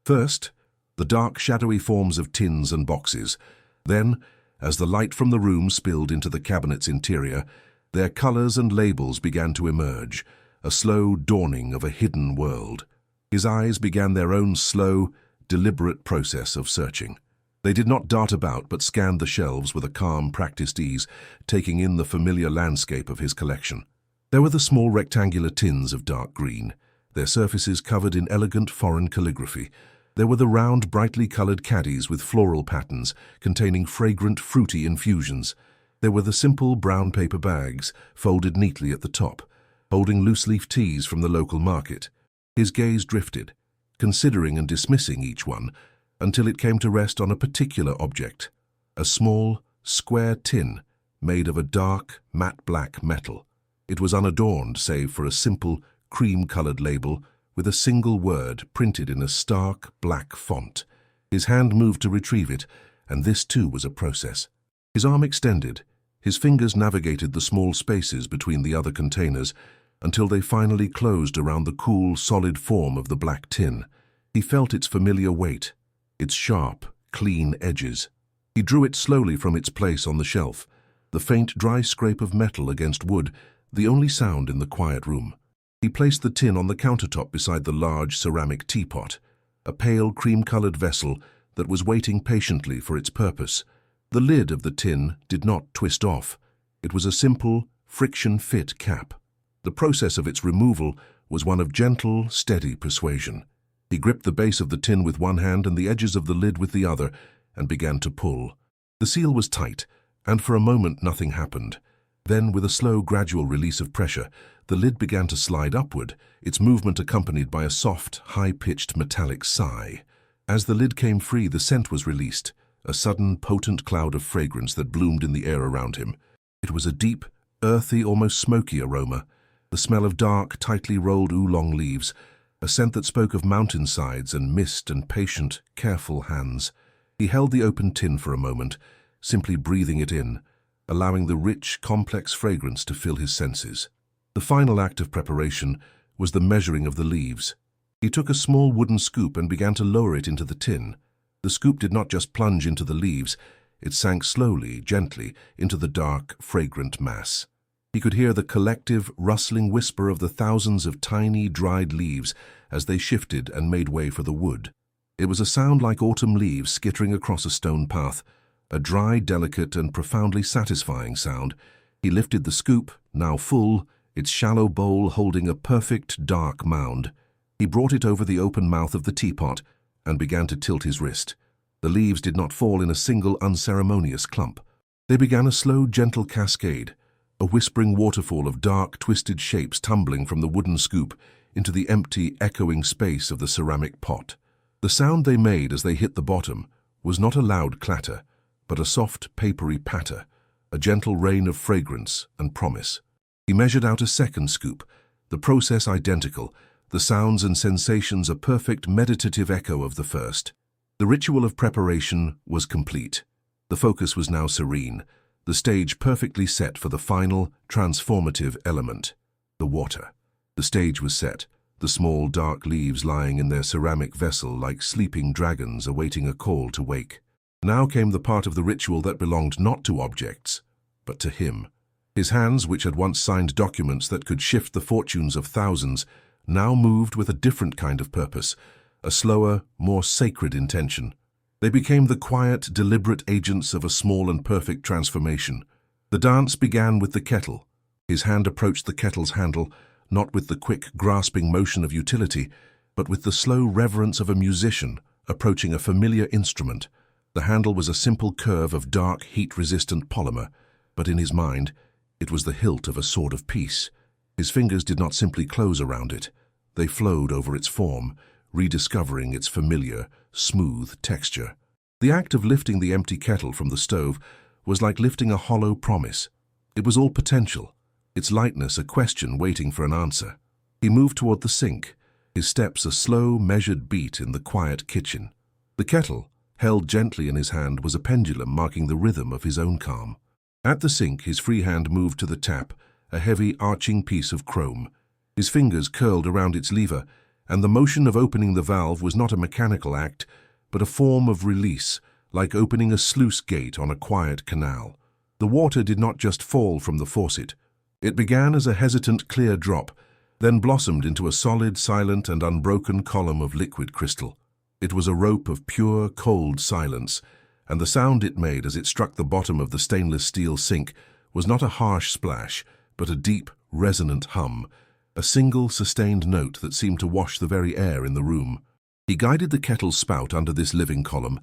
First, the dark, shadowy forms of tins and boxes. Then, as the light from the room spilled into the cabinet's interior, their colors and labels began to emerge, a slow dawning of a hidden world. His eyes began their own slow, deliberate process of searching. They did not dart about, but scanned the shelves with a calm, practiced ease, taking in the familiar landscape of his collection. There were the small rectangular tins of dark green, their surfaces covered in elegant foreign calligraphy. There were the round, brightly colored caddies with floral patterns, containing fragrant, fruity infusions. There were the simple brown paper bags, folded neatly at the top, holding loose-leaf teas from the local market. His gaze drifted, considering and dismissing each one, until it came to rest on a particular object, a small, square tin made of a dark, matte black metal. It was unadorned save for a simple, cream-colored label with a single word printed in a stark, black font. His hand moved to retrieve it, and this too was a process. His arm extended, His fingers navigated the small spaces between the other containers until they finally closed around the cool, solid form of the black tin. He felt its familiar weight, its sharp, clean edges. He drew it slowly from its place on the shelf, the faint, dry scrape of metal against wood, the only sound in the quiet room. He placed the tin on the countertop beside the large ceramic teapot, a pale, cream-colored vessel that was waiting patiently for its purpose. The lid of the tin did not twist off. It was a simple, friction-fit cap. The process of its removal was one of gentle, steady persuasion. He gripped the base of the tin with one hand and the edges of the lid with the other, and began to pull. The seal was tight, and for a moment nothing happened. Then, with a slow, gradual release of pressure, the lid began to slide upward, its movement accompanied by a soft, high-pitched metallic sigh. As the lid came free, the scent was released, a sudden, potent cloud of fragrance that bloomed in the air around him. It was a deep, earthy, almost smoky aroma, the smell of dark, tightly rolled oolong leaves, a scent that spoke of mountainsides and mist and patient, careful hands. He held the open tin for a moment, simply breathing it in, allowing the rich, complex fragrance to fill his senses. The final act of preparation was the measuring of the leaves. He took a small wooden scoop and began to lower it into the tin. The scoop did not just plunge into the leaves, it sank slowly, gently, into the dark, fragrant mass. He could hear the collective, rustling whisper of the thousands of tiny, dried leaves as they shifted and made way for the wood. It was a sound like autumn leaves skittering across a stone path, a dry, delicate, and profoundly satisfying sound. He lifted the scoop, now full, its shallow bowl holding a perfect, dark mound. He brought it over the open mouth of the teapot and began to tilt his wrist. The leaves did not fall in a single unceremonious clump. They began a slow, gentle cascade, a whispering waterfall of dark, twisted shapes tumbling from the wooden scoop into the empty, echoing space of the ceramic pot. The sound they made as they hit the bottom was not a loud clatter, but a soft, papery patter, a gentle rain of fragrance and promise. He measured out a second scoop, the process identical, the sounds and sensations a perfect meditative echo of the first. The ritual of preparation was complete. The focus was now serene, the stage perfectly set for the final, transformative element, the water. The stage was set, the small, dark leaves lying in their ceramic vessel like sleeping dragons awaiting a call to wake. Now came the part of the ritual that belonged not to objects, but to him. His hands, which had once signed documents that could shift the fortunes of thousands, now moved with a different kind of purpose, a slower, more sacred intention. They became the quiet, deliberate agents of a small and perfect transformation. The dance began with the kettle. His hand approached the kettle's handle, not with the quick, grasping motion of utility, but with the slow reverence of a musician approaching a familiar instrument. The handle was a simple curve of dark, heat-resistant polymer, but in his mind, it was the hilt of a sword of peace. His fingers did not simply close around it. They flowed over its form, rediscovering its familiar, smooth texture. The act of lifting the empty kettle from the stove was like lifting a hollow promise. It was all potential, its lightness a question waiting for an answer. He moved toward the sink, his steps a slow, measured beat in the quiet kitchen. The kettle, held gently in his hand, was a pendulum marking the rhythm of his own calm. At the sink, his free hand moved to the tap, a heavy, arching piece of chrome. His fingers curled around its lever, and the motion of opening the valve was not a mechanical act, but a form of release, like opening a sluice gate on a quiet canal. The water did not just fall from the faucet. It began as a hesitant, clear drop, then blossomed into a solid, silent, and unbroken column of liquid crystal. It was a rope of pure, cold silence, and the sound it made as it struck the bottom of the stainless steel sink was not a harsh splash, but a deep, resonant hum, a single, sustained note that seemed to wash the very air in the room. He guided the kettle's spout under this living column,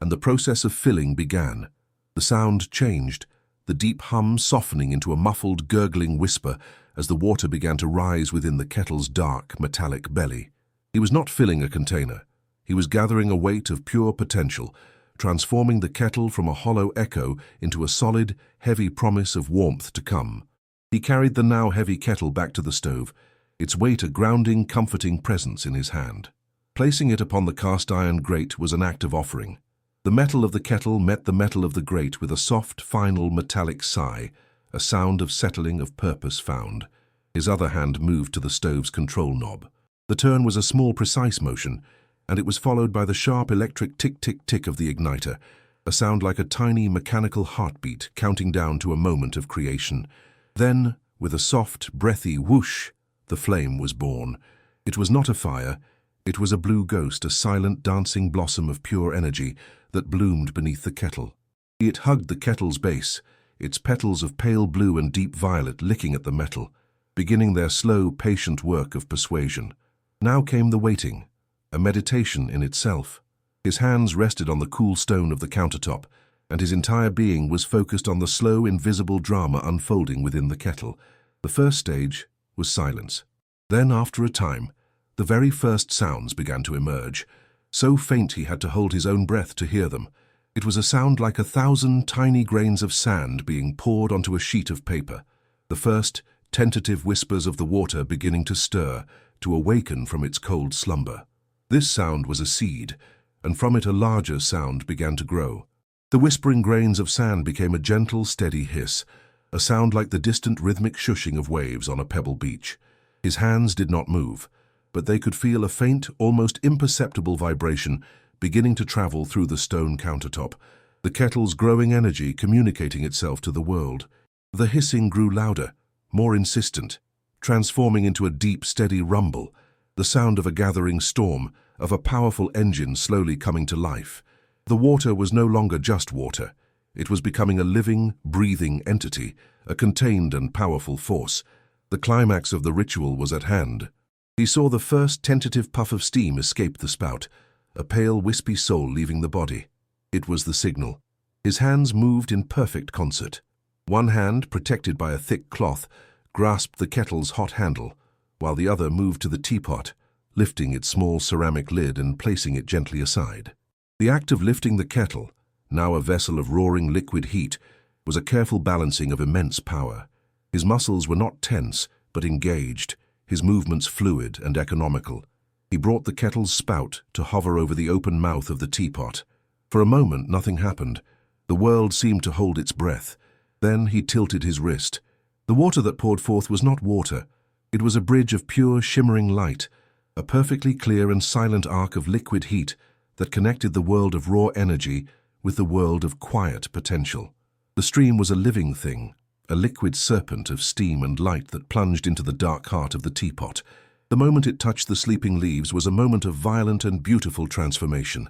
and the process of filling began. The sound changed, the deep hum softening into a muffled, gurgling whisper as the water began to rise within the kettle's dark, metallic belly. He was not filling a container. He was gathering a weight of pure potential, transforming the kettle from a hollow echo into a solid, heavy promise of warmth to come. He carried the now heavy kettle back to the stove, its weight a grounding, comforting presence in his hand. Placing it upon the cast-iron grate was an act of offering. The metal of the kettle met the metal of the grate with a soft, final, metallic sigh, a sound of settling of purpose found. His other hand moved to the stove's control knob. The turn was a small, precise motion, and it was followed by the sharp electric tick-tick-tick of the igniter, a sound like a tiny mechanical heartbeat counting down to a moment of creation. Then, with a soft, breathy whoosh, the flame was born. It was not a fire, it was a blue ghost, a silent, dancing blossom of pure energy that bloomed beneath the kettle. It hugged the kettle's base, its petals of pale blue and deep violet licking at the metal, beginning their slow, patient work of persuasion. Now came the waiting, a meditation in itself. His hands rested on the cool stone of the countertop, and his entire being was focused on the slow, invisible drama unfolding within the kettle. The first stage was silence. Then, after a time, the very first sounds began to emerge. So faint he had to hold his own breath to hear them. It was a sound like 1,000 tiny grains of sand being poured onto a sheet of paper. The first tentative whispers of the water beginning to stir, to awaken from its cold slumber. This sound was a seed, and from it a larger sound began to grow. The whispering grains of sand became a gentle, steady hiss, a sound like the distant rhythmic shushing of waves on a pebble beach. His hands did not move, but they could feel a faint, almost imperceptible vibration beginning to travel through the stone countertop, the kettle's growing energy communicating itself to the world. The hissing grew louder, more insistent, transforming into a deep, steady rumble, the sound of a gathering storm, of a powerful engine slowly coming to life. The water was no longer just water. It was becoming a living, breathing entity, a contained and powerful force. The climax of the ritual was at hand. He saw the first tentative puff of steam escape the spout, a pale, wispy soul leaving the body. It was the signal. His hands moved in perfect concert. One hand, protected by a thick cloth, grasped the kettle's hot handle, while the other moved to the teapot, lifting its small ceramic lid and placing it gently aside. The act of lifting the kettle, now a vessel of roaring liquid heat, was a careful balancing of immense power. His muscles were not tense, but engaged, his movements fluid and economical. He brought the kettle's spout to hover over the open mouth of the teapot. For a moment, nothing happened. The world seemed to hold its breath. Then he tilted his wrist. The water that poured forth was not water. It was a bridge of pure, shimmering light, a perfectly clear and silent arc of liquid heat that connected the world of raw energy with the world of quiet potential. The stream was a living thing, a liquid serpent of steam and light that plunged into the dark heart of the teapot. The moment it touched the sleeping leaves was a moment of violent and beautiful transformation.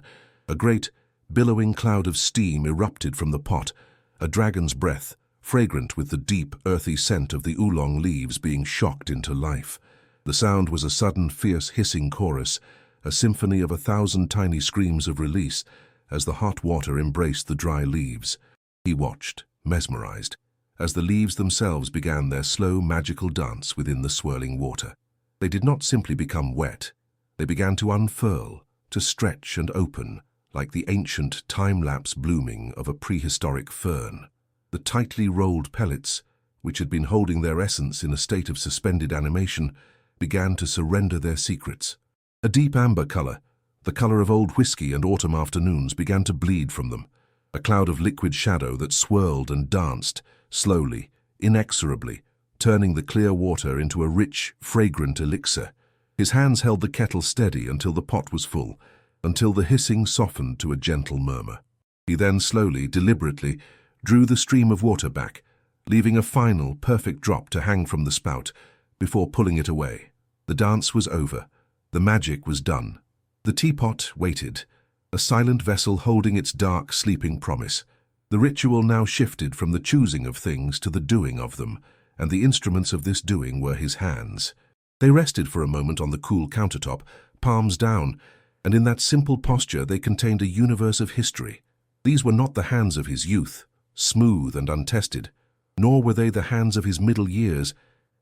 A great, billowing cloud of steam erupted from the pot, a dragon's breath, fragrant with the deep, earthy scent of the oolong leaves being shocked into life. The sound was a sudden, fierce, hissing chorus, a symphony of 1,000 tiny screams of release as the hot water embraced the dry leaves. He watched, mesmerized, as the leaves themselves began their slow, magical dance within the swirling water. They did not simply become wet. They began to unfurl, to stretch and open, like the ancient time-lapse blooming of a prehistoric fern. The tightly rolled pellets, which had been holding their essence in a state of suspended animation, began to surrender their secrets. A deep amber color, the color of old whiskey and autumn afternoons, began to bleed from them, a cloud of liquid shadow that swirled and danced, slowly, inexorably, turning the clear water into a rich, fragrant elixir. His hands held the kettle steady until the pot was full, until the hissing softened to a gentle murmur. He then slowly, deliberately, drew the stream of water back, leaving a final, perfect drop to hang from the spout, before pulling it away. The dance was over. The magic was done. The teapot waited, a silent vessel holding its dark, sleeping promise. The ritual now shifted from the choosing of things to the doing of them, and the instruments of this doing were his hands. They rested for a moment on the cool countertop, palms down, and in that simple posture they contained a universe of history. These were not the hands of his youth, smooth and untested, nor were they the hands of his middle years,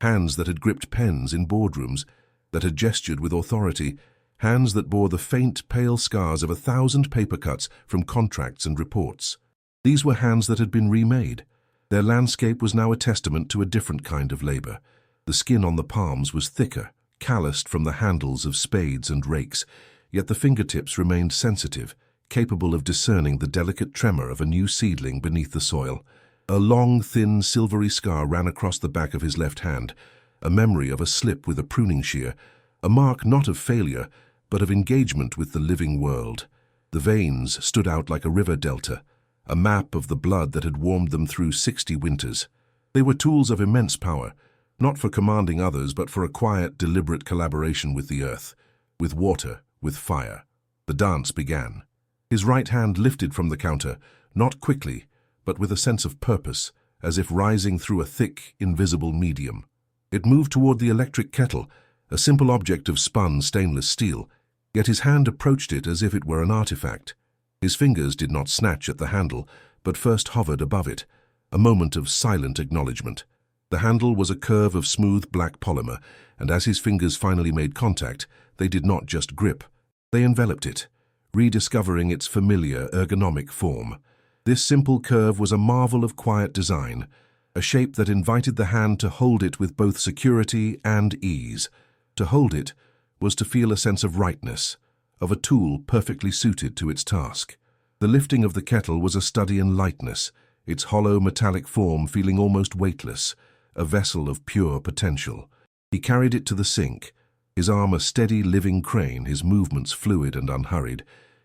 hands that had gripped pens in boardrooms, that had gestured with authority, hands that bore the faint, pale scars of 1,000 paper cuts from contracts and reports. These were hands that had been remade. Their landscape was now a testament to a different kind of labor. The skin on the palms was thicker, calloused from the handles of spades and rakes, yet the fingertips remained sensitive, capable of discerning the delicate tremor of a new seedling beneath the soil. A long, thin, silvery scar ran across the back of his left hand, a memory of a slip with a pruning shear, a mark not of failure, but of engagement with the living world. The veins stood out like a river delta, a map of the blood that had warmed them through 60 winters. They were tools of immense power, not for commanding others, but for a quiet, deliberate collaboration with the earth, with water, with fire. The dance began. His right hand lifted from the counter, not quickly, but with a sense of purpose, as if rising through a thick, invisible medium. It moved toward the electric kettle, a simple object of spun stainless steel, yet his hand approached it as if it were an artifact. His fingers did not snatch at the handle, but first hovered above it, a moment of silent acknowledgement. The handle was a curve of smooth black polymer, and as his fingers finally made contact, they did not just grip. They enveloped it, rediscovering its familiar, ergonomic form. This simple curve was a marvel of quiet design, a shape that invited the hand to hold it with both security and ease. To hold it was to feel a sense of rightness, of a tool perfectly suited to its task. The lifting of the kettle was a study in lightness, its hollow metallic form feeling almost weightless, a vessel of pure potential. He carried it to the sink, his arm a steady, living crane, his movements fluid and unhurried,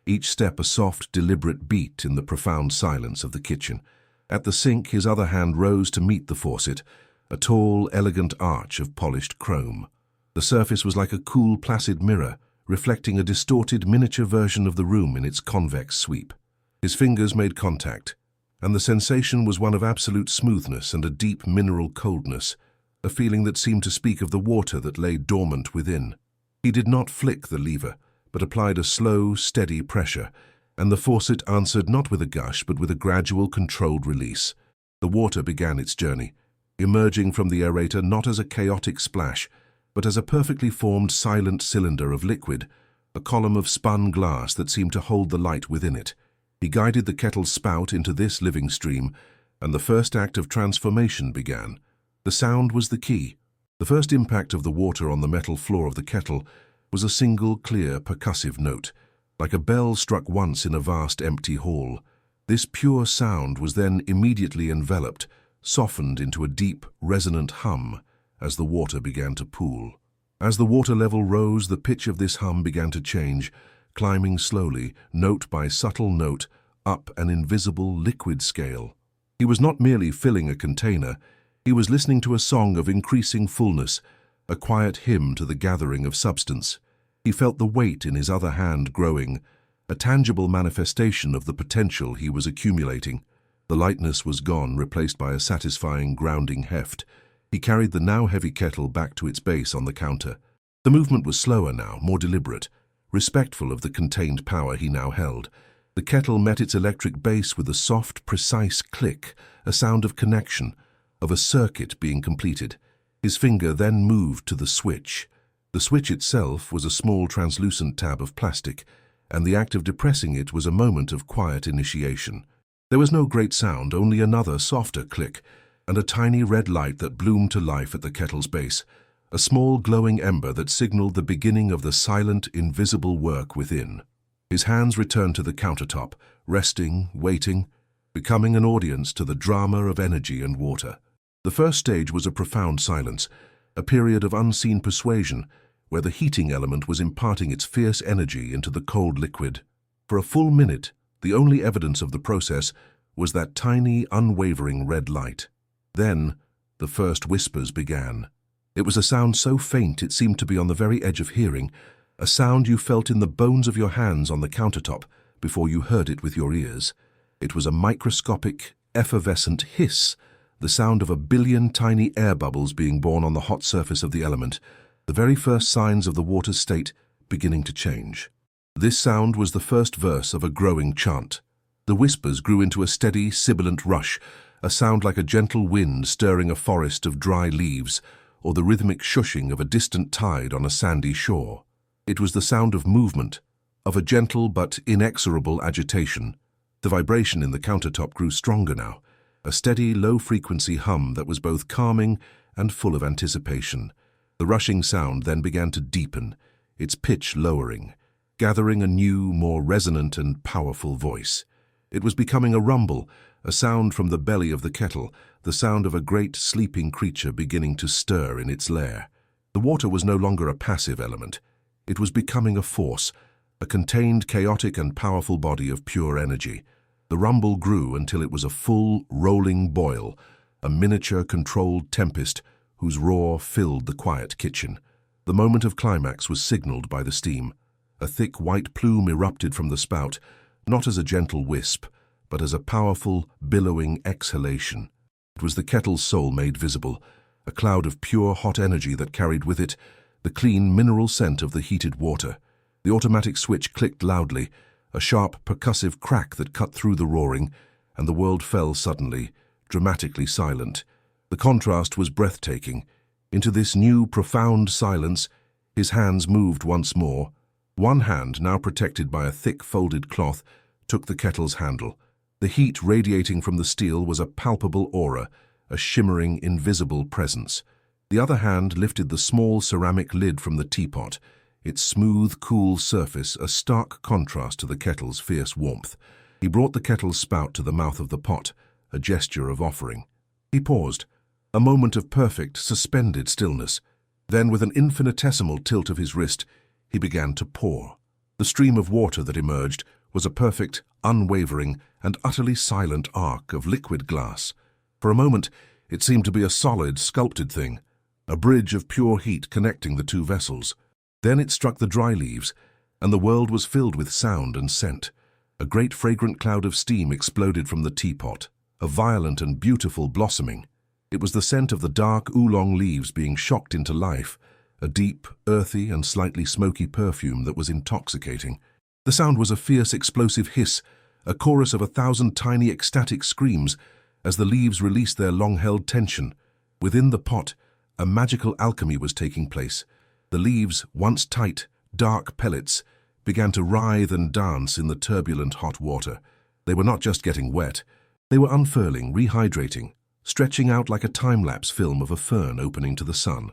each step a soft, deliberate beat in the profound silence of the kitchen. At the sink, his other hand rose to meet the faucet, a tall, elegant arch of polished chrome. The surface was like a cool, placid mirror, reflecting a distorted miniature version of the room in its convex sweep. His fingers made contact, and the sensation was one of absolute smoothness and a deep mineral coldness, a feeling that seemed to speak of the water that lay dormant within. He did not flick the lever, but applied a slow, steady pressure, and the faucet answered not with a gush but with a gradual, controlled release. The water began its journey, emerging from the aerator not as a chaotic splash, but as a perfectly formed silent cylinder of liquid, a column of spun glass that seemed to hold the light within it. He guided the kettle's spout into this living stream, and the first act of transformation began. The sound was the key. The first impact of the water on the metal floor of the kettle was a single, clear, percussive note, like a bell struck once in a vast empty hall. This pure sound was then immediately enveloped, softened into a deep, resonant hum as the water began to pool. As the water level rose, the pitch of this hum began to change, climbing slowly, note by subtle note, up an invisible liquid scale. He was not merely filling a container, he was listening to a song of increasing fullness, a quiet hymn to the gathering of substance. He felt the weight in his other hand growing, a tangible manifestation of the potential he was accumulating. The lightness was gone, replaced by a satisfying, grounding heft. He carried the now heavy kettle back to its base on the counter. The movement was slower now, more deliberate, respectful of the contained power he now held. The kettle met its electric base with a soft, precise click, a sound of connection, of a circuit being completed. His finger then moved to the switch. The switch itself was a small translucent tab of plastic, and the act of depressing it was a moment of quiet initiation. There was no great sound, only another softer click, and a tiny red light that bloomed to life at the kettle's base, a small glowing ember that signaled the beginning of the silent, invisible work within. His hands returned to the countertop, resting, waiting, becoming an audience to the drama of energy and water. The first stage was a profound silence, a period of unseen persuasion, where the heating element was imparting its fierce energy into the cold liquid. For a full minute, the only evidence of the process was that tiny, unwavering red light. Then, the first whispers began. It was a sound so faint it seemed to be on the very edge of hearing, a sound you felt in the bones of your hands on the countertop before you heard it with your ears. It was a microscopic, effervescent hiss, the sound of a billion tiny air bubbles being born on the hot surface of the element, the very first signs of the water's state beginning to change. This sound was the first verse of a growing chant. The whispers grew into a steady, sibilant rush, a sound like a gentle wind stirring a forest of dry leaves, or the rhythmic shushing of a distant tide on a sandy shore. It was the sound of movement, of a gentle but inexorable agitation. The vibration in the countertop grew stronger now, a steady, low-frequency hum that was both calming and full of anticipation. The rushing sound then began to deepen, its pitch lowering, gathering a new, more resonant and powerful voice. It was becoming a rumble, a sound from the belly of the kettle, the sound of a great sleeping creature beginning to stir in its lair. The water was no longer a passive element. It was becoming a force, a contained, chaotic and powerful body of pure energy. The rumble grew until it was a full, rolling boil, a miniature, controlled tempest whose roar filled the quiet kitchen. The moment of climax was signaled by the steam. A thick white plume erupted from the spout, not as a gentle wisp, but as a powerful, billowing exhalation. It was the kettle's soul made visible, a cloud of pure, hot energy that carried with it the clean, mineral scent of the heated water. The automatic switch clicked loudly, a sharp, percussive crack that cut through the roaring, and the world fell suddenly, dramatically silent. The contrast was breathtaking. Into this new, profound silence, his hands moved once more. One hand, now protected by a thick, folded cloth, took the kettle's handle. The heat radiating from the steel was a palpable aura, a shimmering, invisible presence. The other hand lifted the small ceramic lid from the teapot, its smooth, cool surface a stark contrast to the kettle's fierce warmth. He brought the kettle's spout to the mouth of the pot, a gesture of offering. He paused, a moment of perfect, suspended stillness. Then, with an infinitesimal tilt of his wrist, he began to pour. The stream of water that emerged was a perfect, unwavering, and utterly silent arc of liquid glass. For a moment, it seemed to be a solid, sculpted thing, a bridge of pure heat connecting the two vessels. Then it struck the dry leaves, and the world was filled with sound and scent. A great fragrant cloud of steam exploded from the teapot, a violent and beautiful blossoming. It was the scent of the dark oolong leaves being shocked into life, a deep, earthy and slightly smoky perfume that was intoxicating. The sound was a fierce, explosive hiss, a chorus of 1,000 tiny ecstatic screams as the leaves released their long-held tension. Within the pot, a magical alchemy was taking place. The leaves, once tight, dark pellets, began to writhe and dance in the turbulent hot water. They were not just getting wet, they were unfurling, rehydrating, stretching out like a time-lapse film of a fern opening to the sun.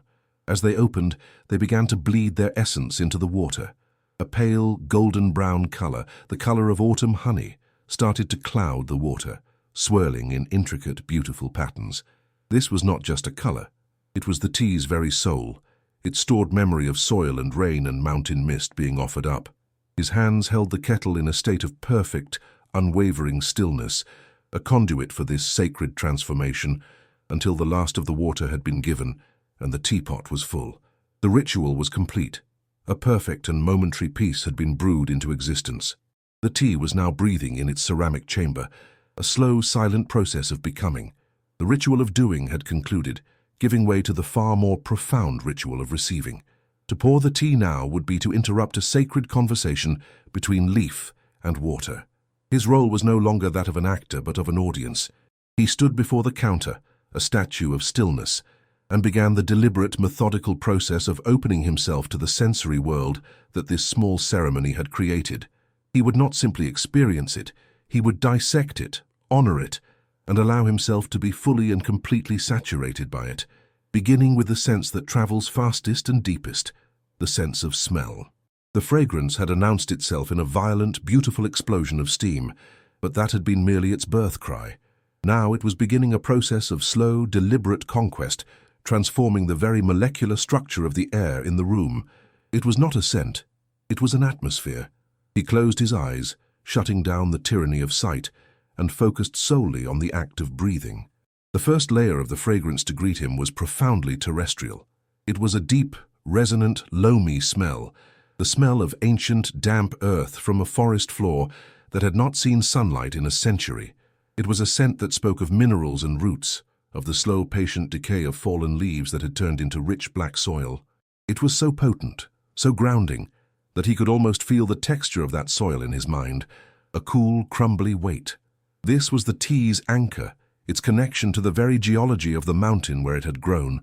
As they opened, they began to bleed their essence into the water. A pale, golden-brown color, the color of autumn honey, started to cloud the water, swirling in intricate, beautiful patterns. This was not just a color. It was the tea's very soul. It stored memory of soil and rain and mountain mist being offered up. His hands held the kettle in a state of perfect, unwavering stillness, a conduit for this sacred transformation, until the last of the water had been given and the teapot was full. The ritual was complete. A perfect and momentary peace had been brewed into existence. The tea was now breathing in its ceramic chamber, a slow, silent process of becoming. The ritual of doing had concluded, giving way to the far more profound ritual of receiving. To pour the tea now would be to interrupt a sacred conversation between leaf and water. His role was no longer that of an actor but of an audience. He stood before the counter, a statue of stillness, and began the deliberate, methodical process of opening himself to the sensory world that this small ceremony had created. He would not simply experience it, he would dissect it, honor it, and allow himself to be fully and completely saturated by it, beginning with the sense that travels fastest and deepest, the sense of smell. The fragrance had announced itself in a violent, beautiful explosion of steam, but that had been merely its birth cry. Now it was beginning a process of slow, deliberate conquest, transforming the very molecular structure of the air in the room. It was not a scent, it was an atmosphere. He closed his eyes, shutting down the tyranny of sight, and focused solely on the act of breathing. The first layer of the fragrance to greet him was profoundly terrestrial. It was a deep, resonant, loamy smell, the smell of ancient, damp earth from a forest floor that had not seen sunlight in a century. It was a scent that spoke of minerals and roots, of the slow, patient decay of fallen leaves that had turned into rich black soil. It was so potent, so grounding, that he could almost feel the texture of that soil in his mind, a cool, crumbly weight. This was the tea's anchor, its connection to the very geology of the mountain where it had grown,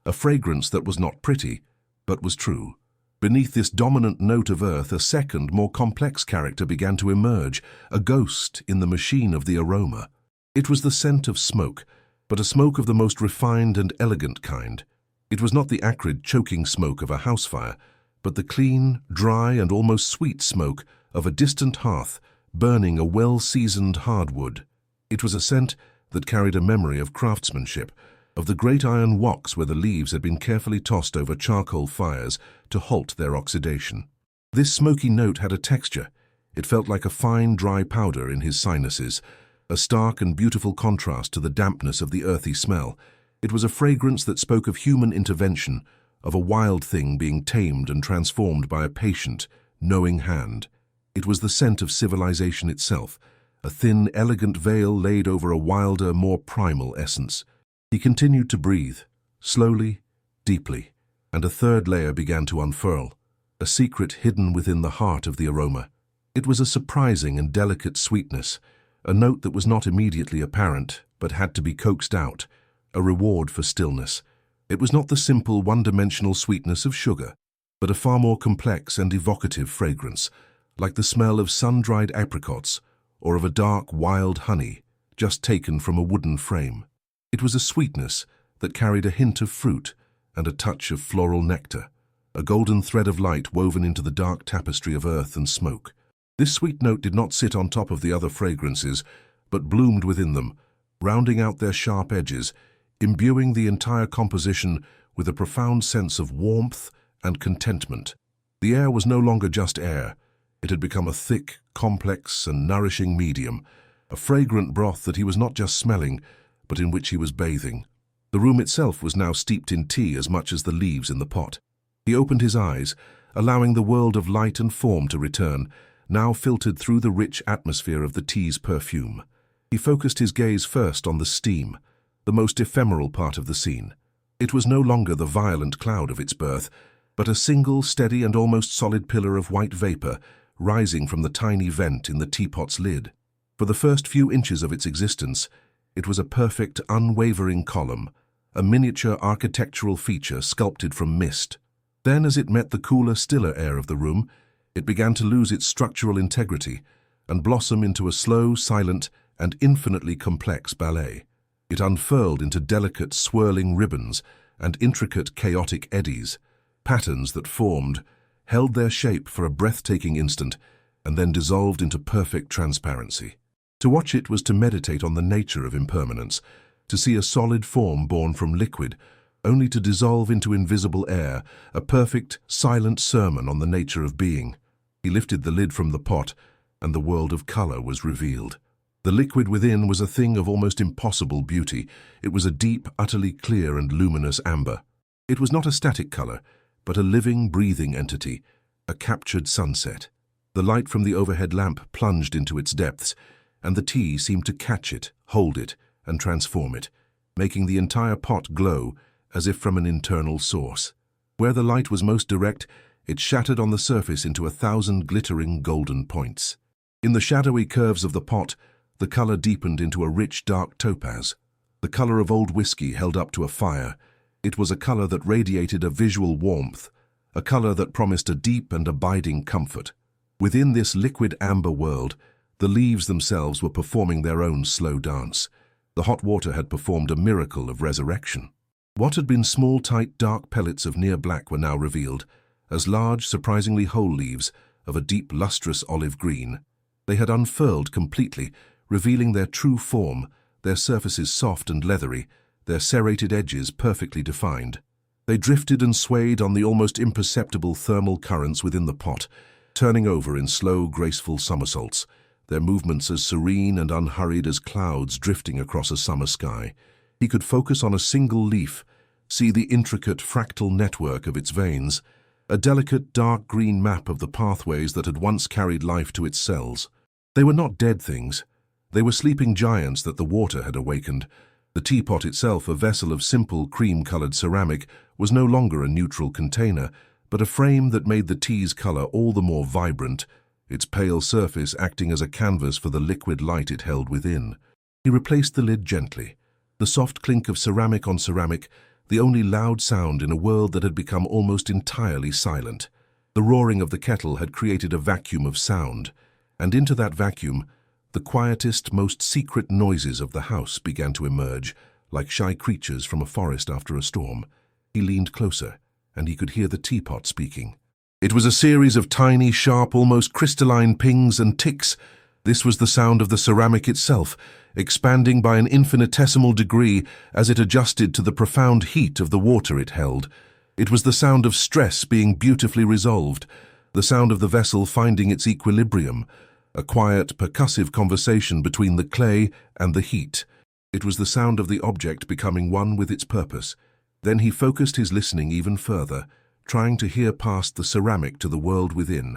a fragrance that was not pretty, but was true. Beneath this dominant note of earth, a second, more complex character began to emerge, a ghost in the machine of the aroma. It was the scent of smoke, but a smoke of the most refined and elegant kind. It was not the acrid, choking smoke of a house fire, but the clean, dry, and almost sweet smoke of a distant hearth burning a well-seasoned hardwood. It was a scent that carried a memory of craftsmanship, of the great iron woks where the leaves had been carefully tossed over charcoal fires to halt their oxidation. This smoky note had a texture. It felt like a fine, dry powder in his sinuses, a stark and beautiful contrast to the dampness of the earthy smell. It was a fragrance that spoke of human intervention, of a wild thing being tamed and transformed by a patient, knowing hand. It was the scent of civilization itself, a thin, elegant veil laid over a wilder, more primal essence. He continued to breathe, slowly, deeply, and a third layer began to unfurl, a secret hidden within the heart of the aroma. It was a surprising and delicate sweetness, a note that was not immediately apparent, but had to be coaxed out, a reward for stillness. It was not the simple, one-dimensional sweetness of sugar, but a far more complex and evocative fragrance, like the smell of sun-dried apricots or of a dark, wild honey just taken from a wooden frame. It was a sweetness that carried a hint of fruit and a touch of floral nectar, a golden thread of light woven into the dark tapestry of earth and smoke. This sweet note did not sit on top of the other fragrances, but bloomed within them, rounding out their sharp edges, imbuing the entire composition with a profound sense of warmth and contentment. The air was no longer just air. It had become a thick, complex, and nourishing medium, a fragrant broth that he was not just smelling, but in which he was bathing. The room itself was now steeped in tea as much as the leaves in the pot. He opened his eyes, allowing the world of light and form to return, now filtered through the rich atmosphere of the tea's perfume. He focused his gaze first on the steam, the most ephemeral part of the scene. It was no longer the violent cloud of its birth, but a single, steady, and almost solid pillar of white vapor rising from the tiny vent in the teapot's lid. For the first few inches of its existence, it was a perfect, unwavering column, a miniature architectural feature sculpted from mist. Then, as it met the cooler, stiller air of the room, it began to lose its structural integrity and blossom into a slow, silent, and infinitely complex ballet. It unfurled into delicate, swirling ribbons and intricate, chaotic eddies, patterns that formed, held their shape for a breathtaking instant, and then dissolved into perfect transparency. To watch it was to meditate on the nature of impermanence, to see a solid form born from liquid, only to dissolve into invisible air, a perfect, silent sermon on the nature of being. He lifted the lid from the pot, and the world of color was revealed. The liquid within was a thing of almost impossible beauty. It was a deep, utterly clear and luminous amber. It was not a static color, but a living, breathing entity, a captured sunset. The light from the overhead lamp plunged into its depths, and the tea seemed to catch it, hold it, and transform it, making the entire pot glow as if from an internal source. Where the light was most direct, it shattered on the surface into 1,000 glittering golden points. In the shadowy curves of the pot, the color deepened into a rich, dark topaz, the color of old whiskey held up to a fire. It was a color that radiated a visual warmth, a color that promised a deep and abiding comfort. Within this liquid amber world, the leaves themselves were performing their own slow dance. The hot water had performed a miracle of resurrection. What had been small, tight, dark pellets of near black were now revealed as large, surprisingly whole leaves of a deep, lustrous olive green. They had unfurled completely, revealing their true form, their surfaces soft and leathery, their serrated edges perfectly defined. They drifted and swayed on the almost imperceptible thermal currents within the pot, turning over in slow, graceful somersaults, their movements as serene and unhurried as clouds drifting across a summer sky. He could focus on a single leaf, see the intricate fractal network of its veins, a delicate dark green map of the pathways that had once carried life to its cells. They were not dead things. They were sleeping giants that the water had awakened. The teapot itself, a vessel of simple cream-colored ceramic, was no longer a neutral container, but a frame that made the tea's color all the more vibrant, its pale surface acting as a canvas for the liquid light it held within. He replaced the lid gently. The soft clink of ceramic on ceramic, the only loud sound in a world that had become almost entirely silent. The roaring of the kettle had created a vacuum of sound, and into that vacuum, the quietest, most secret noises of the house began to emerge, like shy creatures from a forest after a storm. He leaned closer, and he could hear the teapot speaking. It was a series of tiny, sharp, almost crystalline pings and ticks. This was the sound of the ceramic itself, expanding by an infinitesimal degree as it adjusted to the profound heat of the water it held. It was the sound of stress being beautifully resolved, the sound of the vessel finding its equilibrium, a quiet, percussive conversation between the clay and the heat. It was the sound of the object becoming one with its purpose. Then he focused his listening even further, trying to hear past the ceramic to the world within.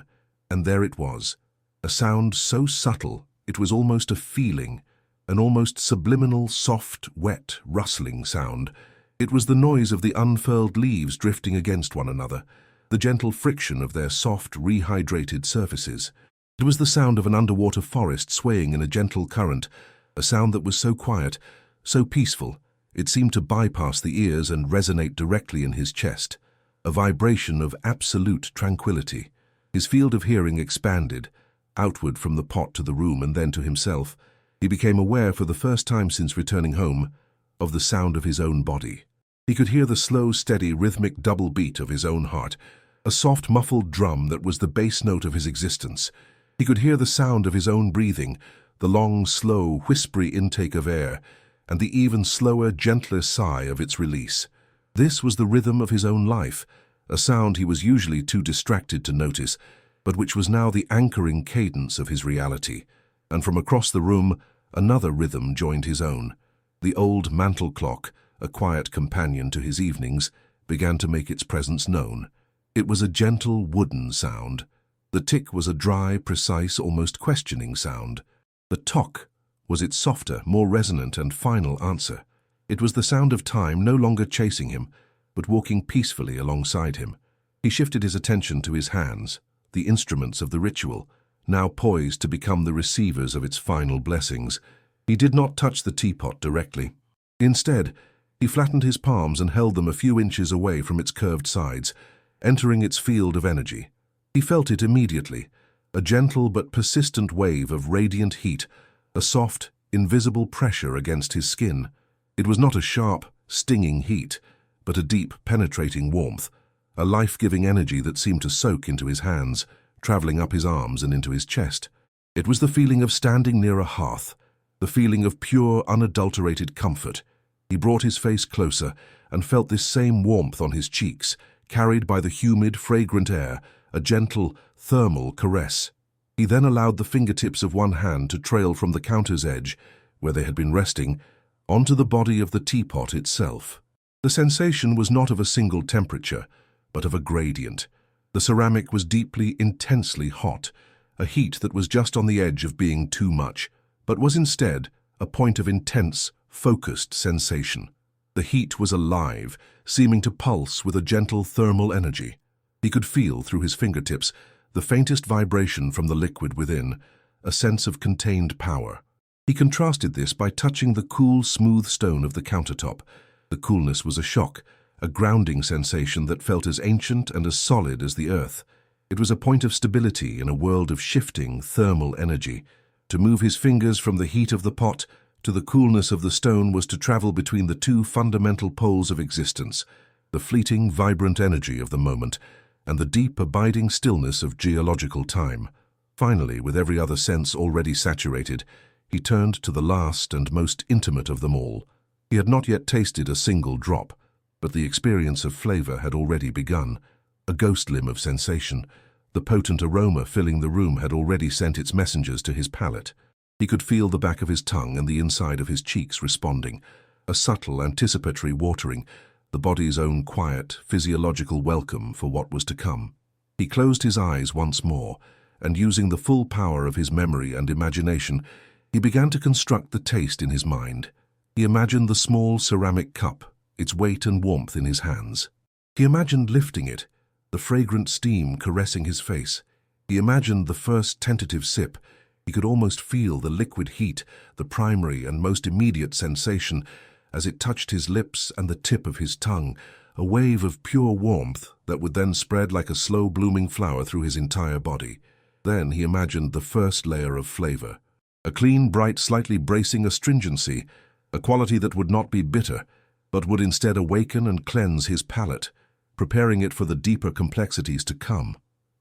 And there it was, a sound so subtle it was almost a feeling, an almost subliminal, soft, wet, rustling sound. It was the noise of the unfurled leaves drifting against one another, the gentle friction of their soft, rehydrated surfaces. It was the sound of an underwater forest swaying in a gentle current, a sound that was so quiet, so peaceful, it seemed to bypass the ears and resonate directly in his chest, a vibration of absolute tranquility. His field of hearing expanded, outward from the pot to the room and then to himself. He became aware for the first time since returning home of the sound of his own body. He could hear the slow, steady, rhythmic double beat of his own heart, a soft, muffled drum that was the bass note of his existence. He could hear the sound of his own breathing, the long, slow, whispery intake of air, and the even slower, gentler sigh of its release. This was the rhythm of his own life, a sound he was usually too distracted to notice, but which was now the anchoring cadence of his reality. And from across the room, another rhythm joined his own. The old mantel clock, a quiet companion to his evenings, began to make its presence known. It was a gentle, wooden sound. The tick was a dry, precise, almost questioning sound. The tock was its softer, more resonant and final answer. It was the sound of time no longer chasing him, but walking peacefully alongside him. He shifted his attention to his hands, the instruments of the ritual, now poised to become the receivers of its final blessings. He did not touch the teapot directly. Instead, he flattened his palms and held them a few inches away from its curved sides, entering its field of energy. He felt it immediately, a gentle but persistent wave of radiant heat, a soft, invisible pressure against his skin. It was not a sharp, stinging heat, but a deep, penetrating warmth, a life-giving energy that seemed to soak into his hands, traveling up his arms and into his chest. It was the feeling of standing near a hearth, the feeling of pure, unadulterated comfort. He brought his face closer and felt this same warmth on his cheeks, carried by the humid, fragrant air, a gentle, thermal caress. He then allowed the fingertips of one hand to trail from the counter's edge, where they had been resting, onto the body of the teapot itself. The sensation was not of a single temperature, but of a gradient. The ceramic was deeply, intensely hot, a heat that was just on the edge of being too much, but was instead a point of intense, focused sensation. The heat was alive, seeming to pulse with a gentle thermal energy. He could feel, through his fingertips, the faintest vibration from the liquid within, a sense of contained power. He contrasted this by touching the cool, smooth stone of the countertop. The coolness was a shock, a grounding sensation that felt as ancient and as solid as the earth. It was a point of stability in a world of shifting, thermal energy. To move his fingers from the heat of the pot to the coolness of the stone was to travel between the two fundamental poles of existence, the fleeting, vibrant energy of the moment, and the deep, abiding stillness of geological time. Finally, with every other sense already saturated, he turned to the last and most intimate of them all. He had not yet tasted a single drop, but the experience of flavor had already begun, a ghost limb of sensation. The potent aroma filling the room had already sent its messengers to his palate. He could feel the back of his tongue and the inside of his cheeks responding, a subtle, anticipatory watering, the body's own quiet, physiological welcome for what was to come. He closed his eyes once more, and using the full power of his memory and imagination, he began to construct the taste in his mind. He imagined the small ceramic cup, its weight and warmth in his hands. He imagined lifting it, the fragrant steam caressing his face. He imagined the first tentative sip. He could almost feel the liquid heat, the primary and most immediate sensation, as it touched his lips and the tip of his tongue, a wave of pure warmth that would then spread like a slow-blooming flower through his entire body. Then he imagined the first layer of flavor, a clean, bright, slightly bracing astringency, a quality that would not be bitter, but would instead awaken and cleanse his palate, preparing it for the deeper complexities to come.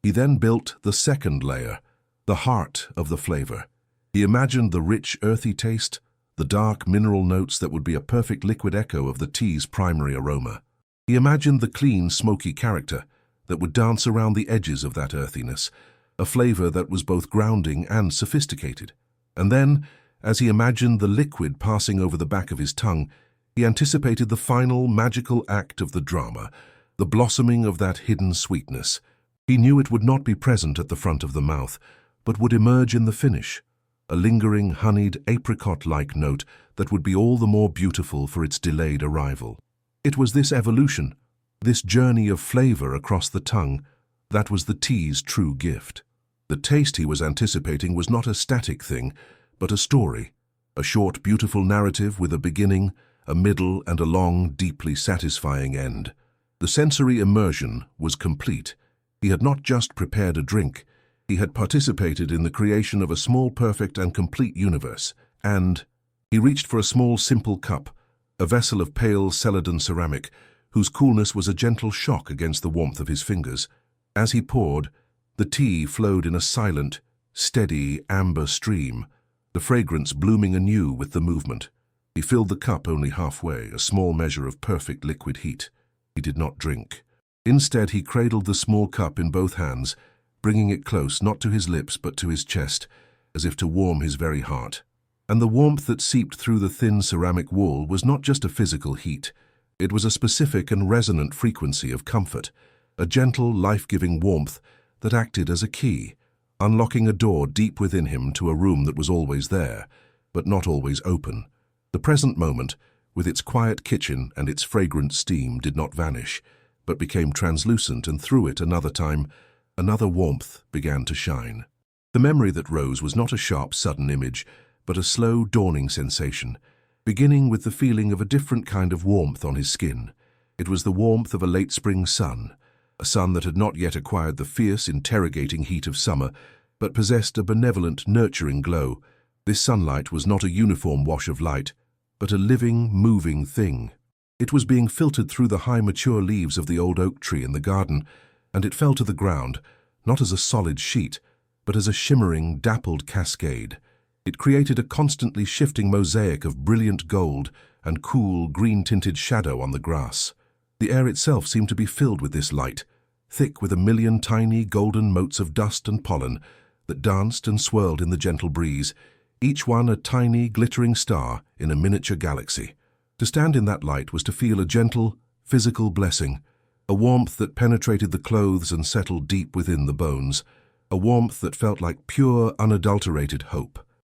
He then built the second layer, the heart of the flavor. He imagined the rich, earthy taste, the dark mineral notes that would be a perfect liquid echo of the tea's primary aroma. He imagined the clean, smoky character that would dance around the edges of that earthiness, a flavor that was both grounding and sophisticated. And then, as he imagined the liquid passing over the back of his tongue, he anticipated the final magical act of the drama, the blossoming of that hidden sweetness. He knew it would not be present at the front of the mouth, but would emerge in the finish, a lingering, honeyed, apricot-like note that would be all the more beautiful for its delayed arrival. It was this evolution, this journey of flavor across the tongue, that was the tea's true gift. The taste he was anticipating was not a static thing, but a story, a short, beautiful narrative with a beginning, a middle, and a long, deeply satisfying end. The sensory immersion was complete. He had not just prepared a drink, he had participated in the creation of a small, perfect, and complete universe. And he reached for a small, simple cup, a vessel of pale celadon ceramic, whose coolness was a gentle shock against the warmth of his fingers. As he poured, the tea flowed in a silent, steady, amber stream, the fragrance blooming anew with the movement. He filled the cup only halfway, a small measure of perfect liquid heat. He did not drink. Instead, he cradled the small cup in both hands, bringing it close, not to his lips but to his chest, as if to warm his very heart. And the warmth that seeped through the thin ceramic wall was not just a physical heat. It was a specific and resonant frequency of comfort, a gentle, life-giving warmth that acted as a key, unlocking a door deep within him to a room that was always there, but not always open. The present moment, with its quiet kitchen and its fragrant steam, did not vanish, but became translucent, and through it another time, another warmth began to shine. The memory that rose was not a sharp, sudden image, but a slow, dawning sensation, beginning with the feeling of a different kind of warmth on his skin. It was the warmth of a late spring sun, a sun that had not yet acquired the fierce, interrogating heat of summer, but possessed a benevolent, nurturing glow. This sunlight was not a uniform wash of light, but a living, moving thing. It was being filtered through the high, mature leaves of the old oak tree in the garden, and it fell to the ground, not as a solid sheet, but as a shimmering, dappled cascade. It created a constantly shifting mosaic of brilliant gold and cool, green-tinted shadow on the grass. The air itself seemed to be filled with this light, thick with a million tiny, golden motes of dust and pollen that danced and swirled in the gentle breeze, each one a tiny, glittering star in a miniature galaxy. To stand in that light was to feel a gentle, physical blessing, a warmth that penetrated the clothes and settled deep within the bones, a warmth that felt like pure, unadulterated hope.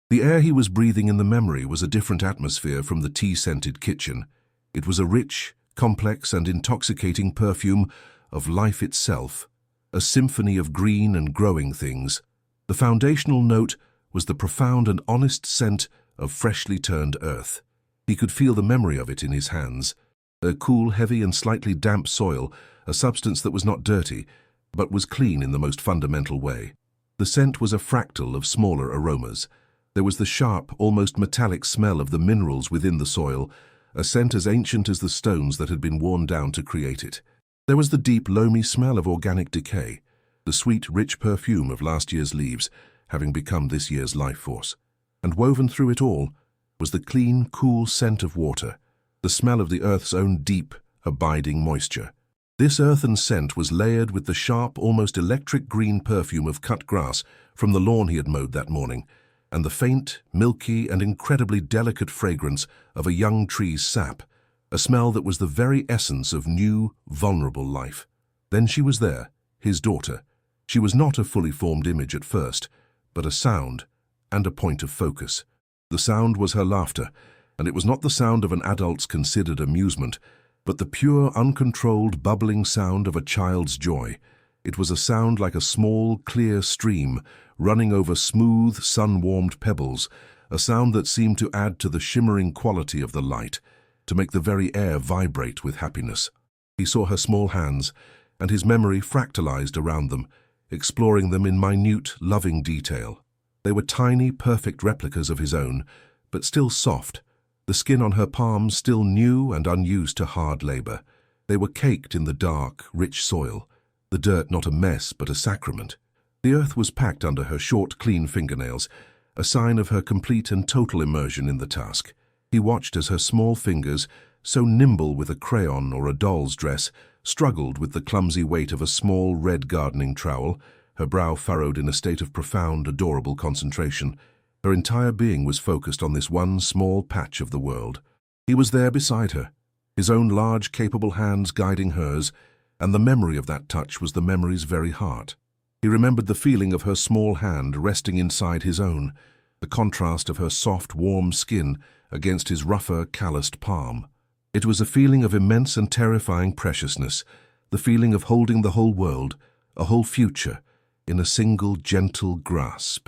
The air he was breathing in the memory was a different atmosphere from the tea-scented kitchen. It was a rich, complex, and intoxicating perfume of life itself, a symphony of green and growing things. The foundational note was the profound and honest scent of freshly turned earth. He could feel the memory of it in his hands, a cool, heavy, and slightly damp soil, a substance that was not dirty, but was clean in the most fundamental way. The scent was a fractal of smaller aromas. There was the sharp, almost metallic smell of the minerals within the soil, a scent as ancient as the stones that had been worn down to create it. There was the deep, loamy smell of organic decay, the sweet, rich perfume of last year's leaves, having become this year's life force. And woven through it all was the clean, cool scent of water, the smell of the earth's own deep, abiding moisture. This earthen scent was layered with the sharp, almost electric green perfume of cut grass from the lawn he had mowed that morning, and the faint, milky, and incredibly delicate fragrance of a young tree's sap, a smell that was the very essence of new, vulnerable life. Then she was there, his daughter. She was not a fully formed image at first, but a sound and a point of focus. The sound was her laughter, and it was not the sound of an adult's considered amusement, but the pure, uncontrolled, bubbling sound of a child's joy. It was a sound like a small, clear stream running over smooth, sun-warmed pebbles, a sound that seemed to add to the shimmering quality of the light, to make the very air vibrate with happiness. He saw her small hands, and his memory fractalized around them, exploring them in minute, loving detail. They were tiny, perfect replicas of his own, but still soft, the skin on her palms still new and unused to hard labor. They were caked in the dark, rich soil, the dirt not a mess but a sacrament. The earth was packed under her short, clean fingernails, a sign of her complete and total immersion in the task. He watched as her small fingers, so nimble with a crayon or a doll's dress, struggled with the clumsy weight of a small red gardening trowel, her brow furrowed in a state of profound, adorable concentration. Her entire being was focused on this one small patch of the world. He was there beside her, his own large, capable hands guiding hers, and the memory of that touch was the memory's very heart. He remembered the feeling of her small hand resting inside his own, the contrast of her soft, warm skin against his rougher, calloused palm. It was a feeling of immense and terrifying preciousness, the feeling of holding the whole world, a whole future, in a single, gentle grasp.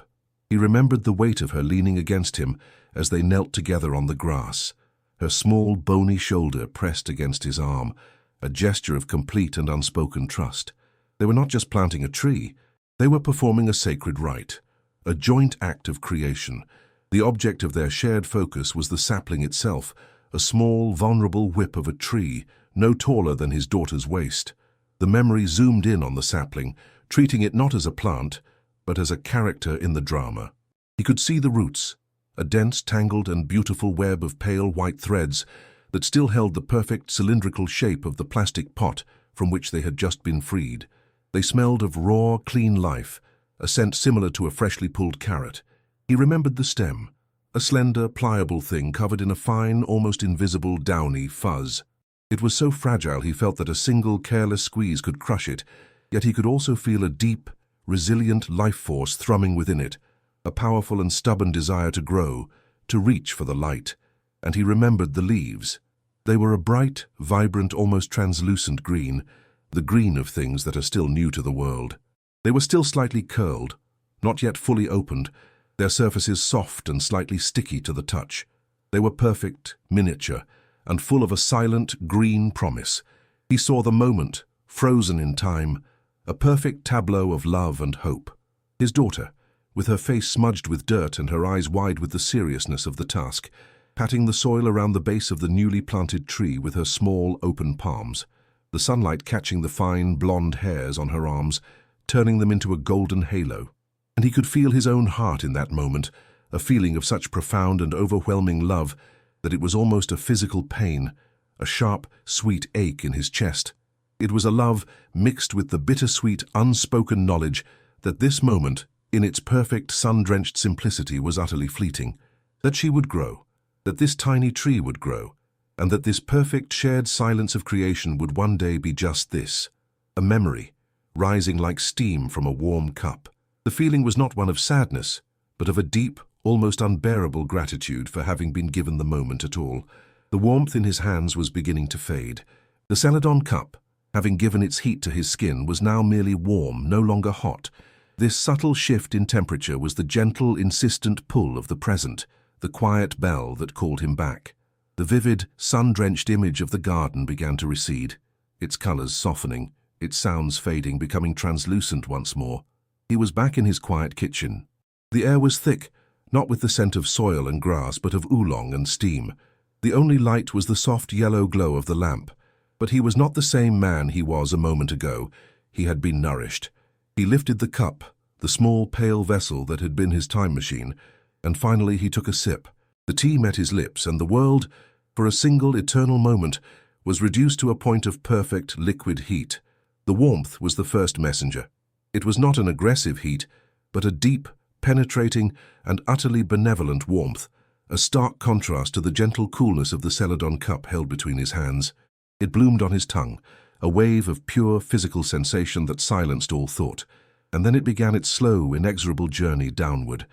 He remembered the weight of her leaning against him as they knelt together on the grass, her small, bony shoulder pressed against his arm, a gesture of complete and unspoken trust. They were not just planting a tree, they were performing a sacred rite, a joint act of creation. The object of their shared focus was the sapling itself, a small, vulnerable whip of a tree, no taller than his daughter's waist. The memory zoomed in on the sapling, treating it not as a plant, but as a character in the drama. He could see the roots, a dense, tangled and beautiful web of pale white threads that still held the perfect cylindrical shape of the plastic pot from which they had just been freed. They smelled of raw, clean life, a scent similar to a freshly pulled carrot. He remembered the stem, a slender, pliable thing covered in a fine, almost invisible, downy fuzz. It was so fragile he felt that a single careless squeeze could crush it, yet he could also feel a deep, resilient life force thrumming within it, a powerful and stubborn desire to grow, to reach for the light. And he remembered the leaves. They were a bright, vibrant, almost translucent green, the green of things that are still new to the world. They were still slightly curled, not yet fully opened, their surfaces soft and slightly sticky to the touch. They were perfect, miniature, and full of a silent, green promise. He saw the moment, frozen in time, a perfect tableau of love and hope. His daughter, with her face smudged with dirt and her eyes wide with the seriousness of the task, patting the soil around the base of the newly planted tree with her small, open palms, the sunlight catching the fine, blonde hairs on her arms, turning them into a golden halo. And he could feel his own heart in that moment, a feeling of such profound and overwhelming love that it was almost a physical pain, a sharp, sweet ache in his chest. It was a love mixed with the bittersweet, unspoken knowledge that this moment, in its perfect, sun-drenched simplicity, was utterly fleeting, that she would grow, that this tiny tree would grow, and that this perfect shared silence of creation would one day be just this, a memory, rising like steam from a warm cup. The feeling was not one of sadness, but of a deep, almost unbearable gratitude for having been given the moment at all. The warmth in his hands was beginning to fade. The Celadon cup, having given its heat to his skin, was now merely warm, no longer hot. This subtle shift in temperature was the gentle, insistent pull of the present, the quiet bell that called him back. The vivid, sun-drenched image of the garden began to recede, its colors softening, its sounds fading, becoming translucent once more. He was back in his quiet kitchen. The air was thick, not with the scent of soil and grass, but of oolong and steam. The only light was the soft yellow glow of the lamp. But he was not the same man he was a moment ago. He had been nourished. He lifted the cup, the small pale vessel that had been his time machine, and finally he took a sip. The tea met his lips, and the world, for a single eternal moment, was reduced to a point of perfect liquid heat. The warmth was the first messenger. It was not an aggressive heat, but a deep, penetrating, and utterly benevolent warmth, a stark contrast to the gentle coolness of the Celadon cup held between his hands. It bloomed on his tongue, a wave of pure physical sensation that silenced all thought, and then it began its slow, inexorable journey downward,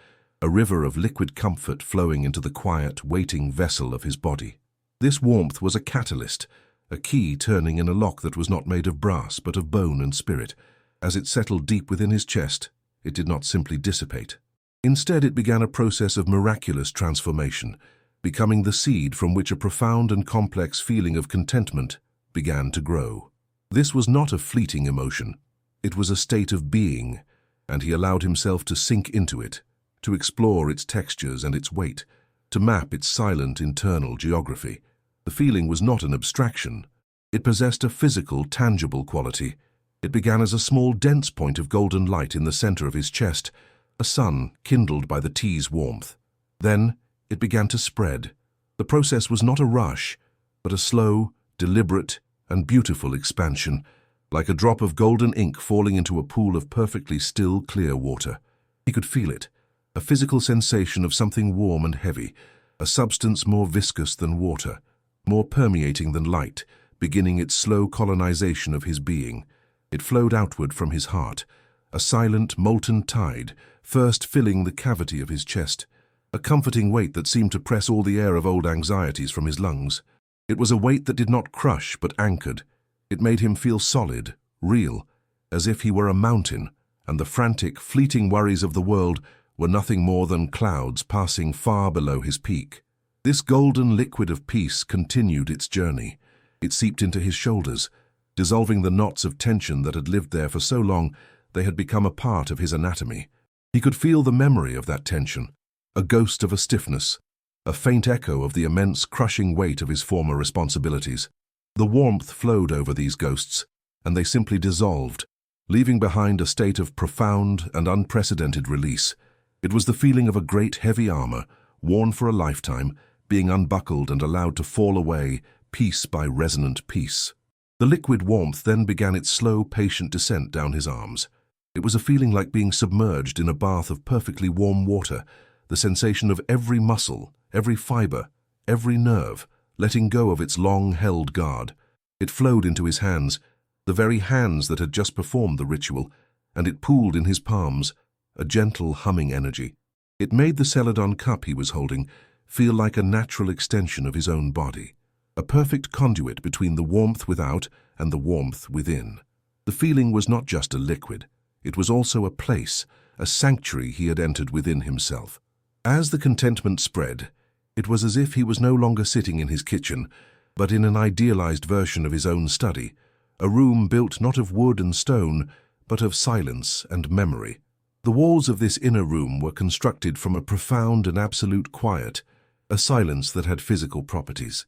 a river of liquid comfort flowing into the quiet, waiting vessel of his body. This warmth was a catalyst, a key turning in a lock that was not made of brass but of bone and spirit. As it settled deep within his chest, it did not simply dissipate. Instead, it began a process of miraculous transformation, becoming the seed from which a profound and complex feeling of contentment began to grow. This was not a fleeting emotion. It was a state of being, and he allowed himself to sink into it, to explore its textures and its weight, to map its silent internal geography. The feeling was not an abstraction. It possessed a physical, tangible quality. It began as a small, dense point of golden light in the center of his chest, a sun kindled by the tea's warmth. Then it began to spread. The process was not a rush, but a slow, deliberate, and beautiful expansion, like a drop of golden ink falling into a pool of perfectly still, clear water. He could feel it, a physical sensation of something warm and heavy, a substance more viscous than water, more permeating than light, beginning its slow colonization of his being. It flowed outward from his heart, a silent, molten tide, first filling the cavity of his chest, a comforting weight that seemed to press all the air of old anxieties from his lungs. It was a weight that did not crush but anchored. It made him feel solid, real, as if he were a mountain, and the frantic, fleeting worries of the world were nothing more than clouds passing far below his peak. This golden liquid of peace continued its journey. It seeped into his shoulders, dissolving the knots of tension that had lived there for so long they had become a part of his anatomy. He could feel the memory of that tension, a ghost of a stiffness, a faint echo of the immense, crushing weight of his former responsibilities. The warmth flowed over these ghosts, and they simply dissolved, leaving behind a state of profound and unprecedented release. It was the feeling of a great heavy armor, worn for a lifetime, being unbuckled and allowed to fall away, piece by resonant piece. The liquid warmth then began its slow, patient descent down his arms. It was a feeling like being submerged in a bath of perfectly warm water, the sensation of every muscle, every fiber, every nerve, letting go of its long-held guard. It flowed into his hands, the very hands that had just performed the ritual, and it pooled in his palms, a gentle humming energy. It made the celadon cup he was holding feel like a natural extension of his own body, a perfect conduit between the warmth without and the warmth within. The feeling was not just a liquid, it was also a place, a sanctuary he had entered within himself. As the contentment spread, it was as if he was no longer sitting in his kitchen, but in an idealized version of his own study, a room built not of wood and stone, but of silence and memory. The walls of this inner room were constructed from a profound and absolute quiet, a silence that had physical properties.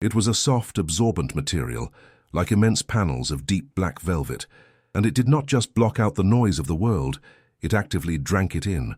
It was a soft, absorbent material, like immense panels of deep black velvet, and it did not just block out the noise of the world, it actively drank it in.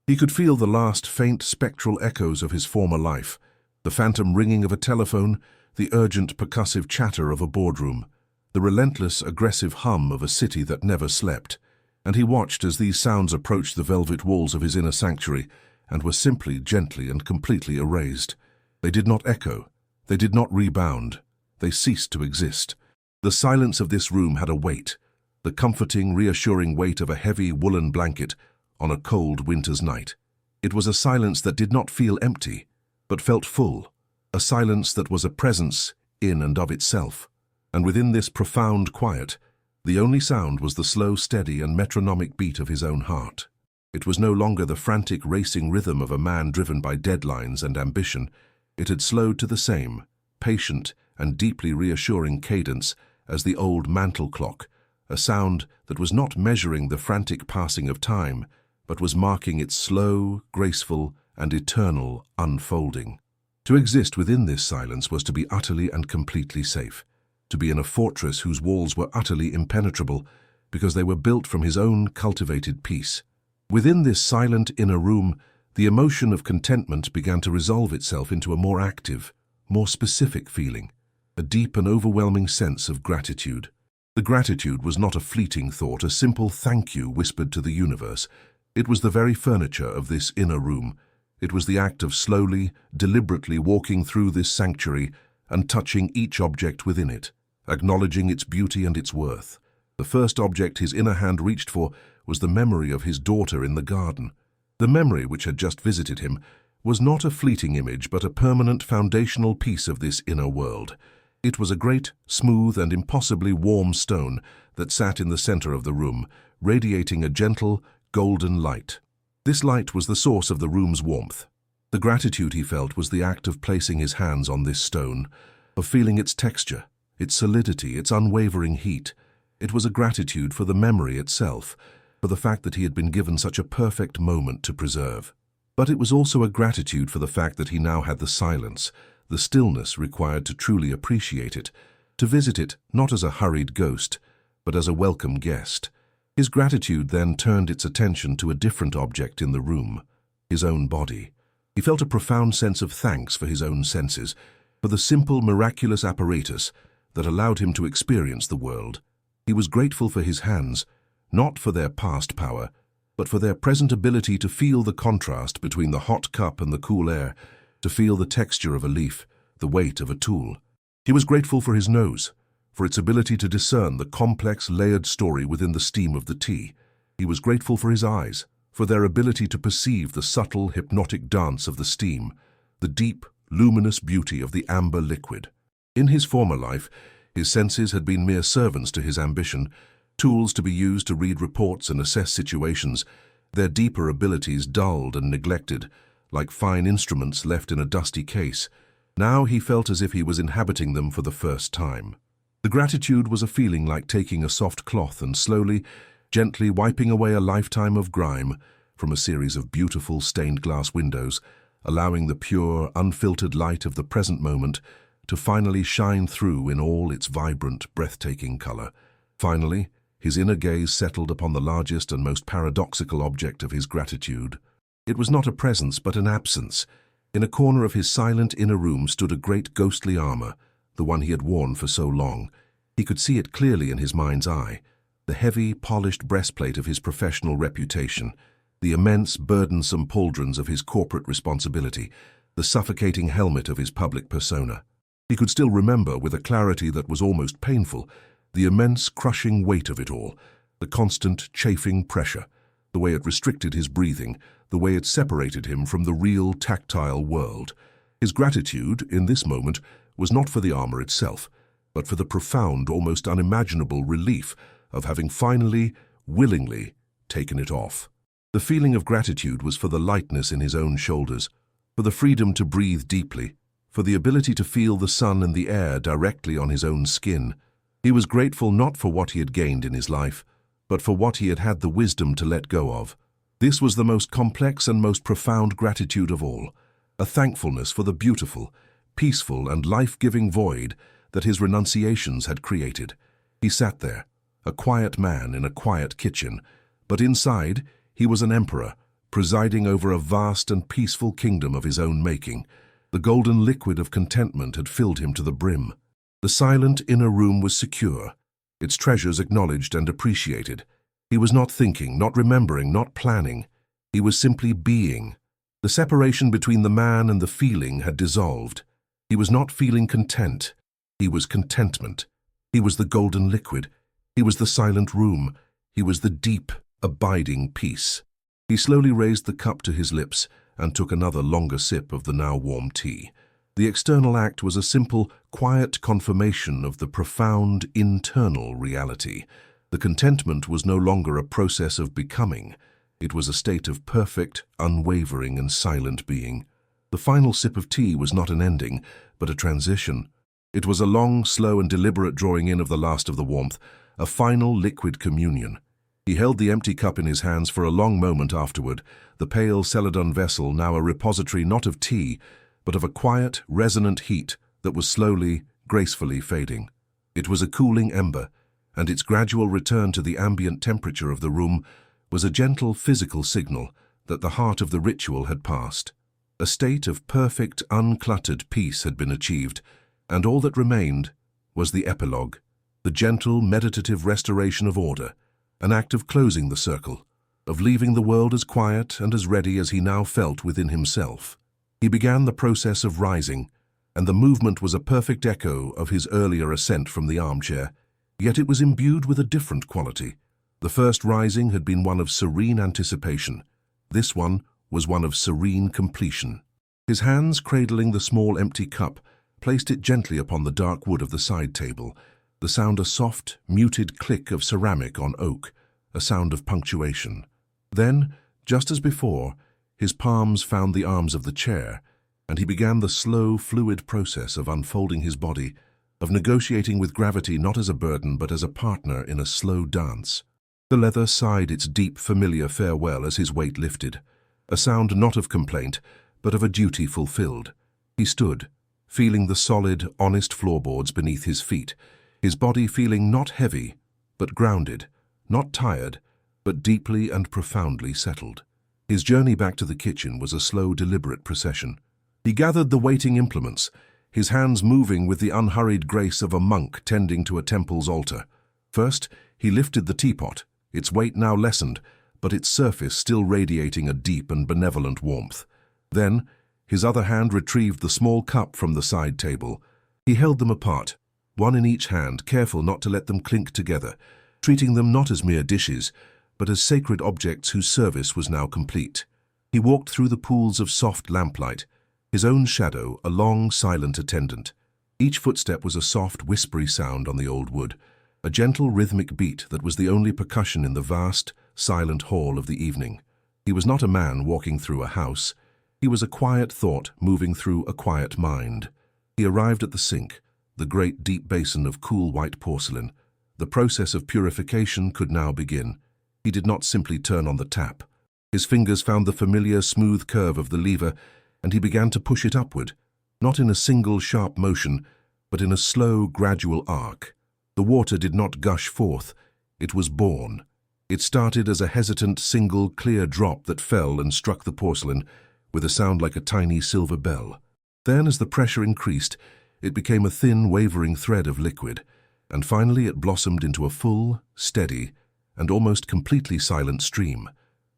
He could feel the last faint spectral echoes of his former life, the phantom ringing of a telephone, the urgent percussive chatter of a boardroom, the relentless aggressive hum of a city that never slept. And he watched as these sounds approached the velvet walls of his inner sanctuary and were simply, gently and completely erased. They did not echo, they did not rebound, they ceased to exist. The silence of this room had a weight, the comforting, reassuring weight of a heavy woolen blanket on a cold winter's night. It was a silence that did not feel empty, but felt full, a silence that was a presence in and of itself. And within this profound quiet, the only sound was the slow, steady, and metronomic beat of his own heart. It was no longer the frantic, racing rhythm of a man driven by deadlines and ambition. It had slowed to the same, patient and deeply reassuring cadence as the old mantel clock, a sound that was not measuring the frantic passing of time, but was marking its slow, graceful, and eternal unfolding. To exist within this silence was to be utterly and completely safe, to be in a fortress whose walls were utterly impenetrable because they were built from his own cultivated peace. Within this silent inner room, the emotion of contentment began to resolve itself into a more active, more specific feeling, a deep and overwhelming sense of gratitude. The gratitude was not a fleeting thought, a simple thank you whispered to the universe. It was the very furniture of this inner room. It was the act of slowly, deliberately walking through this sanctuary and touching each object within it, acknowledging its beauty and its worth. The first object his inner hand reached for was the memory of his daughter in the garden. The memory which had just visited him was not a fleeting image, but a permanent foundational piece of this inner world. It was a great, smooth, and impossibly warm stone that sat in the center of the room, radiating a gentle, golden light. This light was the source of the room's warmth. The gratitude he felt was the act of placing his hands on this stone, of feeling its texture, its solidity, its unwavering heat. It was a gratitude for the memory itself, for the fact that he had been given such a perfect moment to preserve. But it was also a gratitude for the fact that he now had the silence, the stillness required to truly appreciate it, to visit it not as a hurried ghost, but as a welcome guest. His gratitude then turned its attention to a different object in the room, his own body. He felt a profound sense of thanks for his own senses, for the simple, miraculous apparatus that allowed him to experience the world. He was grateful for his hands, not for their past power, but for their present ability to feel the contrast between the hot cup and the cool air, to feel the texture of a leaf, the weight of a tool. He was grateful for his nose, for its ability to discern the complex, layered story within the steam of the tea. He was grateful for his eyes, for their ability to perceive the subtle, hypnotic dance of the steam, the deep, luminous beauty of the amber liquid. In his former life, his senses had been mere servants to his ambition, tools to be used to read reports and assess situations, their deeper abilities dulled and neglected, like fine instruments left in a dusty case. Now he felt as if he was inhabiting them for the first time. The gratitude was a feeling like taking a soft cloth and slowly, gently wiping away a lifetime of grime from a series of beautiful stained glass windows, allowing the pure, unfiltered light of the present moment to finally shine through in all its vibrant, breathtaking color. Finally, his inner gaze settled upon the largest and most paradoxical object of his gratitude. It was not a presence, but an absence. In a corner of his silent inner room stood a great ghostly armor, the one he had worn for so long. He could see it clearly in his mind's eye, the heavy, polished breastplate of his professional reputation, the immense, burdensome pauldrons of his corporate responsibility, the suffocating helmet of his public persona. He could still remember, with a clarity that was almost painful, the immense, crushing weight of it all, the constant, chafing pressure, the way it restricted his breathing, the way it separated him from the real, tactile world. His gratitude, in this moment, was not for the armor itself, but for the profound, almost unimaginable relief of having finally, willingly, taken it off. The feeling of gratitude was for the lightness in his own shoulders, for the freedom to breathe deeply, for the ability to feel the sun and the air directly on his own skin. He was grateful not for what he had gained in his life, but for what he had had the wisdom to let go of. This was the most complex and most profound gratitude of all, a thankfulness for the beautiful, peaceful and life-giving void that his renunciations had created. He sat there, a quiet man in a quiet kitchen, but inside he was an emperor, presiding over a vast and peaceful kingdom of his own making. The golden liquid of contentment had filled him to the brim. The silent inner room was secure, its treasures acknowledged and appreciated. He was not thinking, not remembering, not planning. He was simply being. The separation between the man and the feeling had dissolved. He was not feeling content. He was contentment. He was the golden liquid. He was the silent room. He was the deep, abiding peace. He slowly raised the cup to his lips and took another longer sip of the now warm tea. The external act was a simple, quiet confirmation of the profound internal reality. The contentment was no longer a process of becoming. It was a state of perfect, unwavering and silent being. The final sip of tea was not an ending, but a transition. It was a long, slow and deliberate drawing in of the last of the warmth, a final liquid communion. He held the empty cup in his hands for a long moment afterward, the pale celadon vessel now a repository not of tea, but of a quiet, resonant heat that was slowly, gracefully fading. It was a cooling ember, and its gradual return to the ambient temperature of the room was a gentle physical signal that the heart of the ritual had passed. A state of perfect, uncluttered peace had been achieved, and all that remained was the epilogue, the gentle, meditative restoration of order, an act of closing the circle, of leaving the world as quiet and as ready as he now felt within himself. He began the process of rising, and the movement was a perfect echo of his earlier ascent from the armchair, yet it was imbued with a different quality. The first rising had been one of serene anticipation. This one was one of serene completion. His hands cradling the small empty cup, placed it gently upon the dark wood of the side table, the sound a soft, muted click of ceramic on oak, a sound of punctuation. Then, just as before, his palms found the arms of the chair, and he began the slow, fluid process of unfolding his body, of negotiating with gravity not as a burden but as a partner in a slow dance. The leather sighed its deep, familiar farewell as his weight lifted, a sound not of complaint, but of a duty fulfilled. He stood, feeling the solid, honest floorboards beneath his feet, his body feeling not heavy, but grounded, not tired, but deeply and profoundly settled. His journey back to the kitchen was a slow, deliberate procession. He gathered the waiting implements, his hands moving with the unhurried grace of a monk tending to a temple's altar. First, he lifted the teapot, its weight now lessened, but its surface still radiating a deep and benevolent warmth. Then, his other hand retrieved the small cup from the side table. He held them apart, one in each hand, careful not to let them clink together, treating them not as mere dishes, but as sacred objects whose service was now complete. He walked through the pools of soft lamplight, his own shadow a long, silent attendant. Each footstep was a soft, whispery sound on the old wood, a gentle, rhythmic beat that was the only percussion in the vast, silent hall of the evening. He was not a man walking through a house. He was a quiet thought moving through a quiet mind. He arrived at the sink, the great deep basin of cool white porcelain. The process of purification could now begin. He did not simply turn on the tap. His fingers found the familiar smooth curve of the lever, and he began to push it upward, not in a single sharp motion, but in a slow, gradual arc. The water did not gush forth, it was born. It started as a hesitant, single, clear drop that fell and struck the porcelain, with a sound like a tiny silver bell. Then, as the pressure increased, it became a thin, wavering thread of liquid, and finally it blossomed into a full, steady, and almost completely silent stream,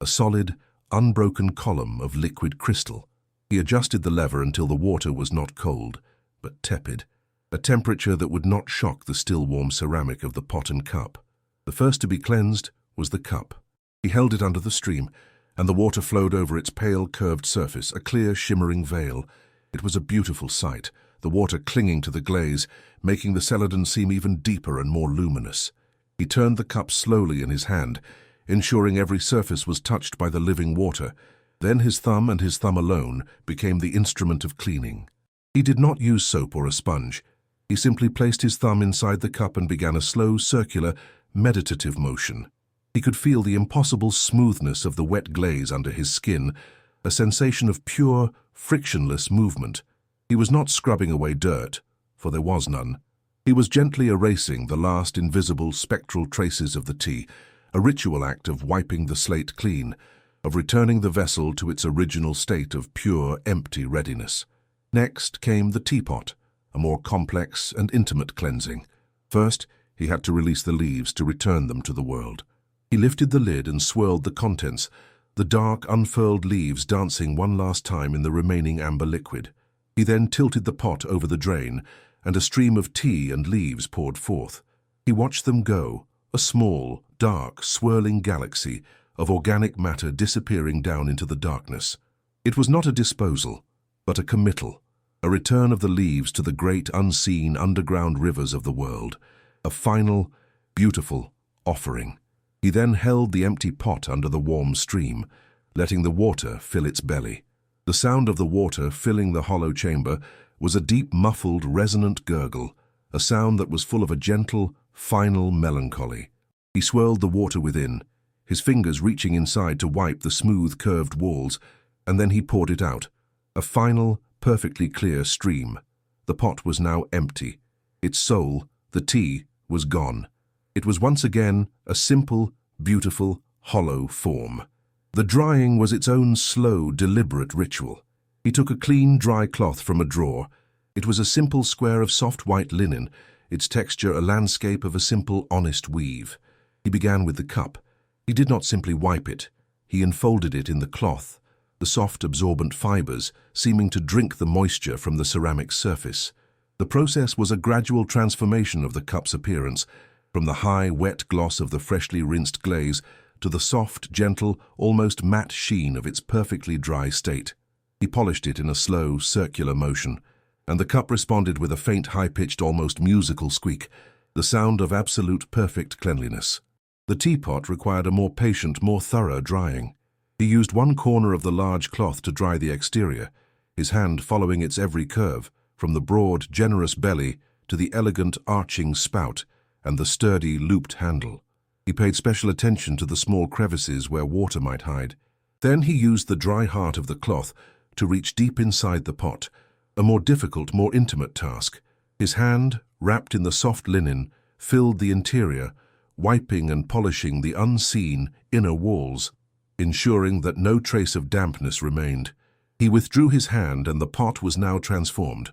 a solid, unbroken column of liquid crystal. He adjusted the lever until the water was not cold, but tepid, a temperature that would not shock the still warm ceramic of the pot and cup. The first to be cleansed was the cup. He held it under the stream, and the water flowed over its pale, curved surface, a clear, shimmering veil. It was a beautiful sight, the water clinging to the glaze, making the celadon seem even deeper and more luminous. He turned the cup slowly in his hand, ensuring every surface was touched by the living water. Then his thumb and his thumb alone became the instrument of cleaning. He did not use soap or a sponge. He simply placed his thumb inside the cup and began a slow, circular, meditative motion. He could feel the impossible smoothness of the wet glaze under his skin, a sensation of pure, frictionless movement. He was not scrubbing away dirt, for there was none. He was gently erasing the last invisible spectral traces of the tea, a ritual act of wiping the slate clean, of returning the vessel to its original state of pure, empty readiness. Next came the teapot, a more complex and intimate cleansing. First, he had to release the leaves to return them to the world. He lifted the lid and swirled the contents, the dark, unfurled leaves dancing one last time in the remaining amber liquid. He then tilted the pot over the drain, and a stream of tea and leaves poured forth. He watched them go, a small, dark, swirling galaxy of organic matter disappearing down into the darkness. It was not a disposal, but a committal, a return of the leaves to the great unseen underground rivers of the world, a final, beautiful offering. He then held the empty pot under the warm stream, letting the water fill its belly. The sound of the water filling the hollow chamber was a deep, muffled, resonant gurgle, a sound that was full of a gentle, final melancholy. He swirled the water within, his fingers reaching inside to wipe the smooth, curved walls, and then he poured it out, a final, perfectly clear stream. The pot was now empty. Its soul, the tea, was gone. It was once again a simple, beautiful, hollow form. The drying was its own slow, deliberate ritual. He took a clean, dry cloth from a drawer. It was a simple square of soft white linen, its texture a landscape of a simple, honest weave. He began with the cup. He did not simply wipe it. He enfolded it in the cloth, the soft, absorbent fibers seeming to drink the moisture from the ceramic surface. The process was a gradual transformation of the cup's appearance, from the high, wet gloss of the freshly rinsed glaze to the soft, gentle, almost matte sheen of its perfectly dry state. He polished it in a slow, circular motion, and the cup responded with a faint, high-pitched, almost musical squeak, the sound of absolute perfect cleanliness. The teapot required a more patient, more thorough drying. He used one corner of the large cloth to dry the exterior, his hand following its every curve, from the broad, generous belly to the elegant, arching spout and the sturdy, looped handle. He paid special attention to the small crevices where water might hide. Then he used the dry heart of the cloth to reach deep inside the pot, a more difficult, more intimate task. His hand, wrapped in the soft linen, filled the interior, wiping and polishing the unseen inner walls, ensuring that no trace of dampness remained. He withdrew his hand, and the pot was now transformed.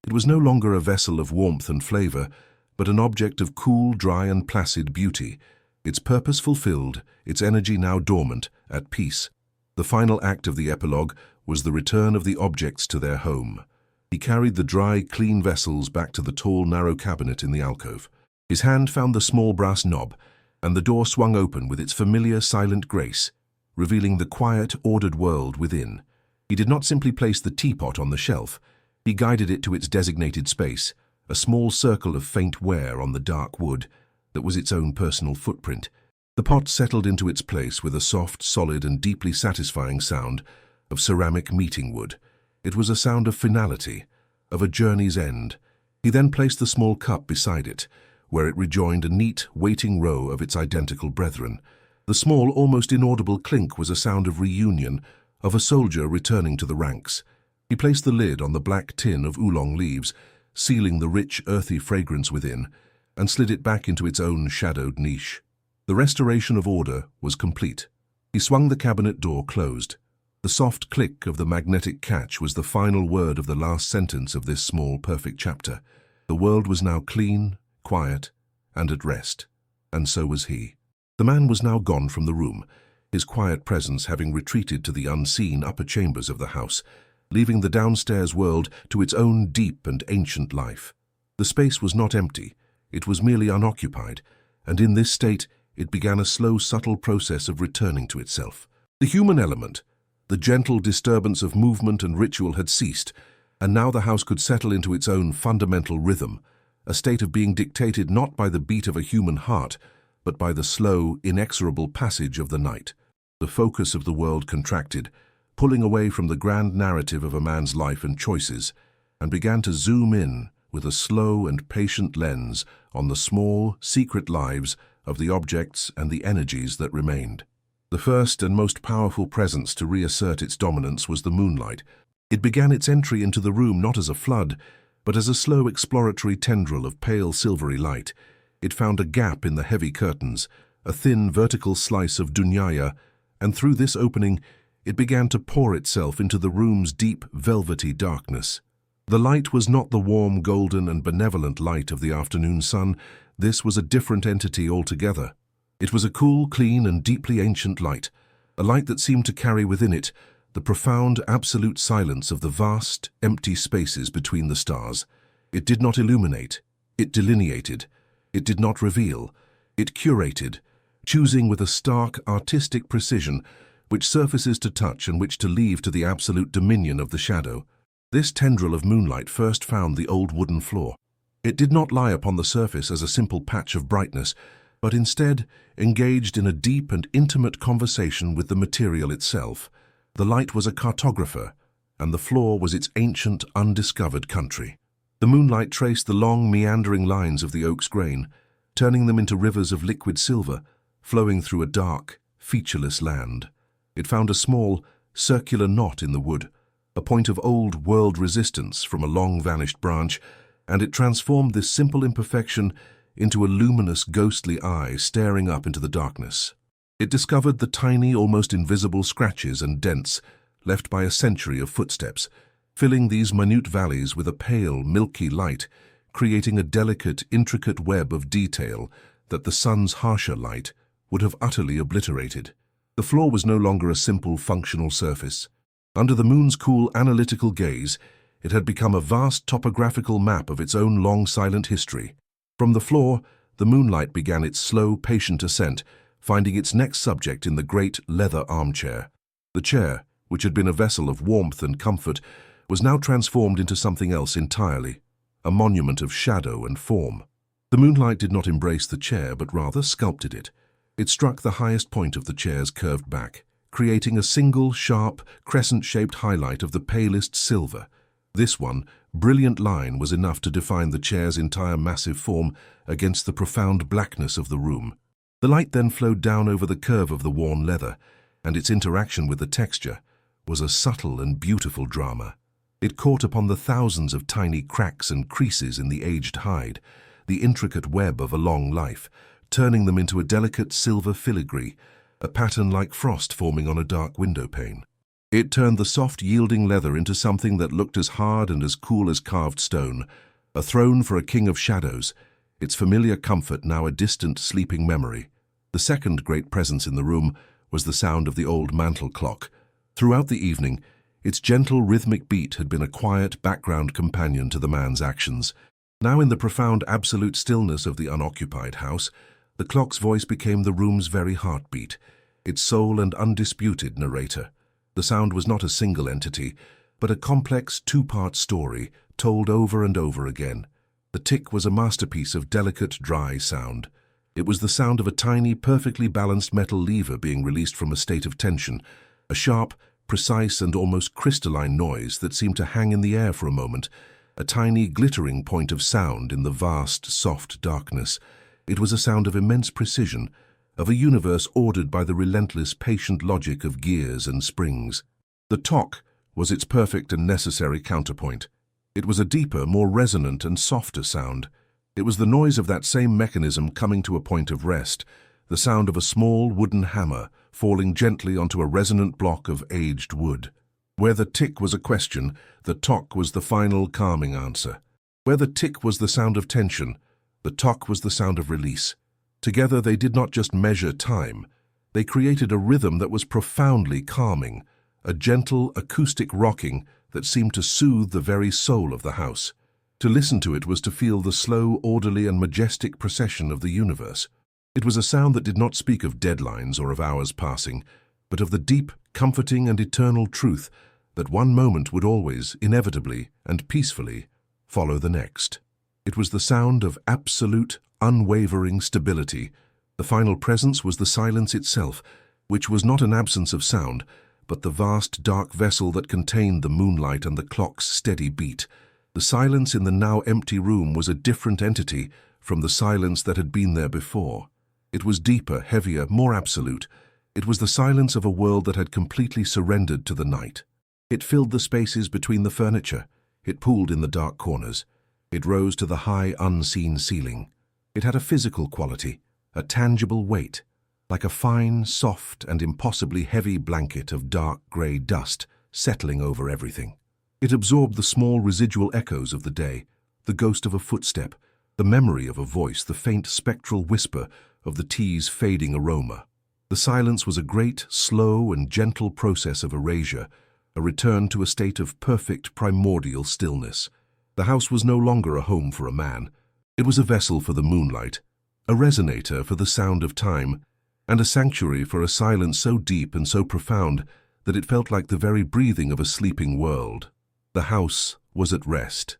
It was no longer a vessel of warmth and flavor, but an object of cool, dry, and placid beauty, its purpose fulfilled, its energy now dormant, at peace. The final act of the epilogue was the return of the objects to their home. He carried the dry, clean vessels back to the tall, narrow cabinet in the alcove. His hand found the small brass knob, and the door swung open with its familiar, silent grace, revealing the quiet, ordered world within. He did not simply place the teapot on the shelf. He guided it to its designated space, a small circle of faint wear on the dark wood that was its own personal footprint. The pot settled into its place with a soft, solid, and deeply satisfying sound of ceramic meeting wood. It was a sound of finality, of a journey's end. He then placed the small cup beside it, where it rejoined a neat, waiting row of its identical brethren. The small, almost inaudible clink was a sound of reunion, of a soldier returning to the ranks. He placed the lid on the black tin of oolong leaves, sealing the rich, earthy fragrance within, and slid it back into its own shadowed niche. The restoration of order was complete. He swung the cabinet door closed. The soft click of the magnetic catch was the final word of the last sentence of this small, perfect chapter. The world was now clean, quiet, and at rest, and so was he. The man was now gone from the room, his quiet presence having retreated to the unseen upper chambers of the house, leaving the downstairs world to its own deep and ancient life. The space was not empty, it was merely unoccupied, and in this state it began a slow, subtle process of returning to itself. The human element, the gentle disturbance of movement and ritual had ceased, and now the house could settle into its own fundamental rhythm, a state of being dictated not by the beat of a human heart, but by the slow, inexorable passage of the night. The focus of the world contracted, pulling away from the grand narrative of a man's life and choices, and began to zoom in with a slow and patient lens on the small, secret lives of the objects and the energies that remained. The first and most powerful presence to reassert its dominance was the moonlight. It began its entry into the room not as a flood, but as a slow exploratory tendril of pale silvery light. It found a gap in the heavy curtains, a thin vertical slice of dunyaya, and through this opening it began to pour itself into the room's deep, velvety darkness. The light was not the warm, golden, and benevolent light of the afternoon sun. This was a different entity altogether. It was a cool, clean, and deeply ancient light, a light that seemed to carry within it the profound, absolute silence of the vast, empty spaces between the stars. It did not illuminate, it delineated, it did not reveal, it curated, choosing with a stark, artistic precision which surfaces to touch and which to leave to the absolute dominion of the shadow. This tendril of moonlight first found the old wooden floor. It did not lie upon the surface as a simple patch of brightness, but instead engaged in a deep and intimate conversation with the material itself. The light was a cartographer, and the floor was its ancient, undiscovered country. The moonlight traced the long, meandering lines of the oak's grain, turning them into rivers of liquid silver, flowing through a dark, featureless land. It found a small, circular knot in the wood, a point of old world resistance from a long-vanished branch, and it transformed this simple imperfection into a luminous, ghostly eye staring up into the darkness. It discovered the tiny, almost invisible scratches and dents left by a century of footsteps, filling these minute valleys with a pale, milky light, creating a delicate, intricate web of detail that the sun's harsher light would have utterly obliterated. The floor was no longer a simple, functional surface. Under the moon's cool, analytical gaze, it had become a vast topographical map of its own long, silent history. From the floor, the moonlight began its slow, patient ascent, finding its next subject in the great leather armchair. The chair, which had been a vessel of warmth and comfort, was now transformed into something else entirely, a monument of shadow and form. The moonlight did not embrace the chair, but rather sculpted it. It struck the highest point of the chair's curved back, creating a single, sharp, crescent-shaped highlight of the palest silver. This one, brilliant line was enough to define the chair's entire massive form against the profound blackness of the room. The light then flowed down over the curve of the worn leather, and its interaction with the texture was a subtle and beautiful drama. It caught upon the thousands of tiny cracks and creases in the aged hide, the intricate web of a long life, turning them into a delicate silver filigree, a pattern like frost forming on a dark window pane. It turned the soft, yielding leather into something that looked as hard and as cool as carved stone, a throne for a king of shadows, its familiar comfort now a distant, sleeping memory. The second great presence in the room was the sound of the old mantel clock. Throughout the evening, its gentle, rhythmic beat had been a quiet, background companion to the man's actions. Now, in the profound, absolute stillness of the unoccupied house, the clock's voice became the room's very heartbeat, its sole and undisputed narrator. The sound was not a single entity, but a complex, two-part story, told over and over again. The tick was a masterpiece of delicate, dry sound. It was the sound of a tiny, perfectly balanced metal lever being released from a state of tension, a sharp, precise and almost crystalline noise that seemed to hang in the air for a moment, a tiny, glittering point of sound in the vast, soft darkness. It was a sound of immense precision, of a universe ordered by the relentless, patient logic of gears and springs. The tock was its perfect and necessary counterpoint. It was a deeper, more resonant and softer sound. It was the noise of that same mechanism coming to a point of rest, the sound of a small wooden hammer falling gently onto a resonant block of aged wood. Where the tick was a question, the tock was the final calming answer. Where the tick was the sound of tension, the tock was the sound of release. Together they did not just measure time, they created a rhythm that was profoundly calming, a gentle, acoustic rocking that seemed to soothe the very soul of the house. To listen to it was to feel the slow, orderly and majestic procession of the universe. It was a sound that did not speak of deadlines or of hours passing, but of the deep, comforting and eternal truth that one moment would always, inevitably and peacefully, follow the next. It was the sound of absolute, unwavering stability. The final presence was the silence itself, which was not an absence of sound, but the vast dark vessel that contained the moonlight and the clock's steady beat. The silence in the now empty room was a different entity from the silence that had been there before. It was deeper, heavier, more absolute. It was the silence of a world that had completely surrendered to the night. It filled the spaces between the furniture. It pooled in the dark corners. It rose to the high, unseen ceiling. It had a physical quality, a tangible weight, like a fine, soft, and impossibly heavy blanket of dark grey dust settling over everything. It absorbed the small residual echoes of the day, the ghost of a footstep, the memory of a voice, the faint spectral whisper of the tea's fading aroma. The silence was a great, slow, and gentle process of erasure, a return to a state of perfect, primordial stillness. The house was no longer a home for a man. It was a vessel for the moonlight, a resonator for the sound of time, and a sanctuary for a silence so deep and so profound that it felt like the very breathing of a sleeping world. The house was at rest.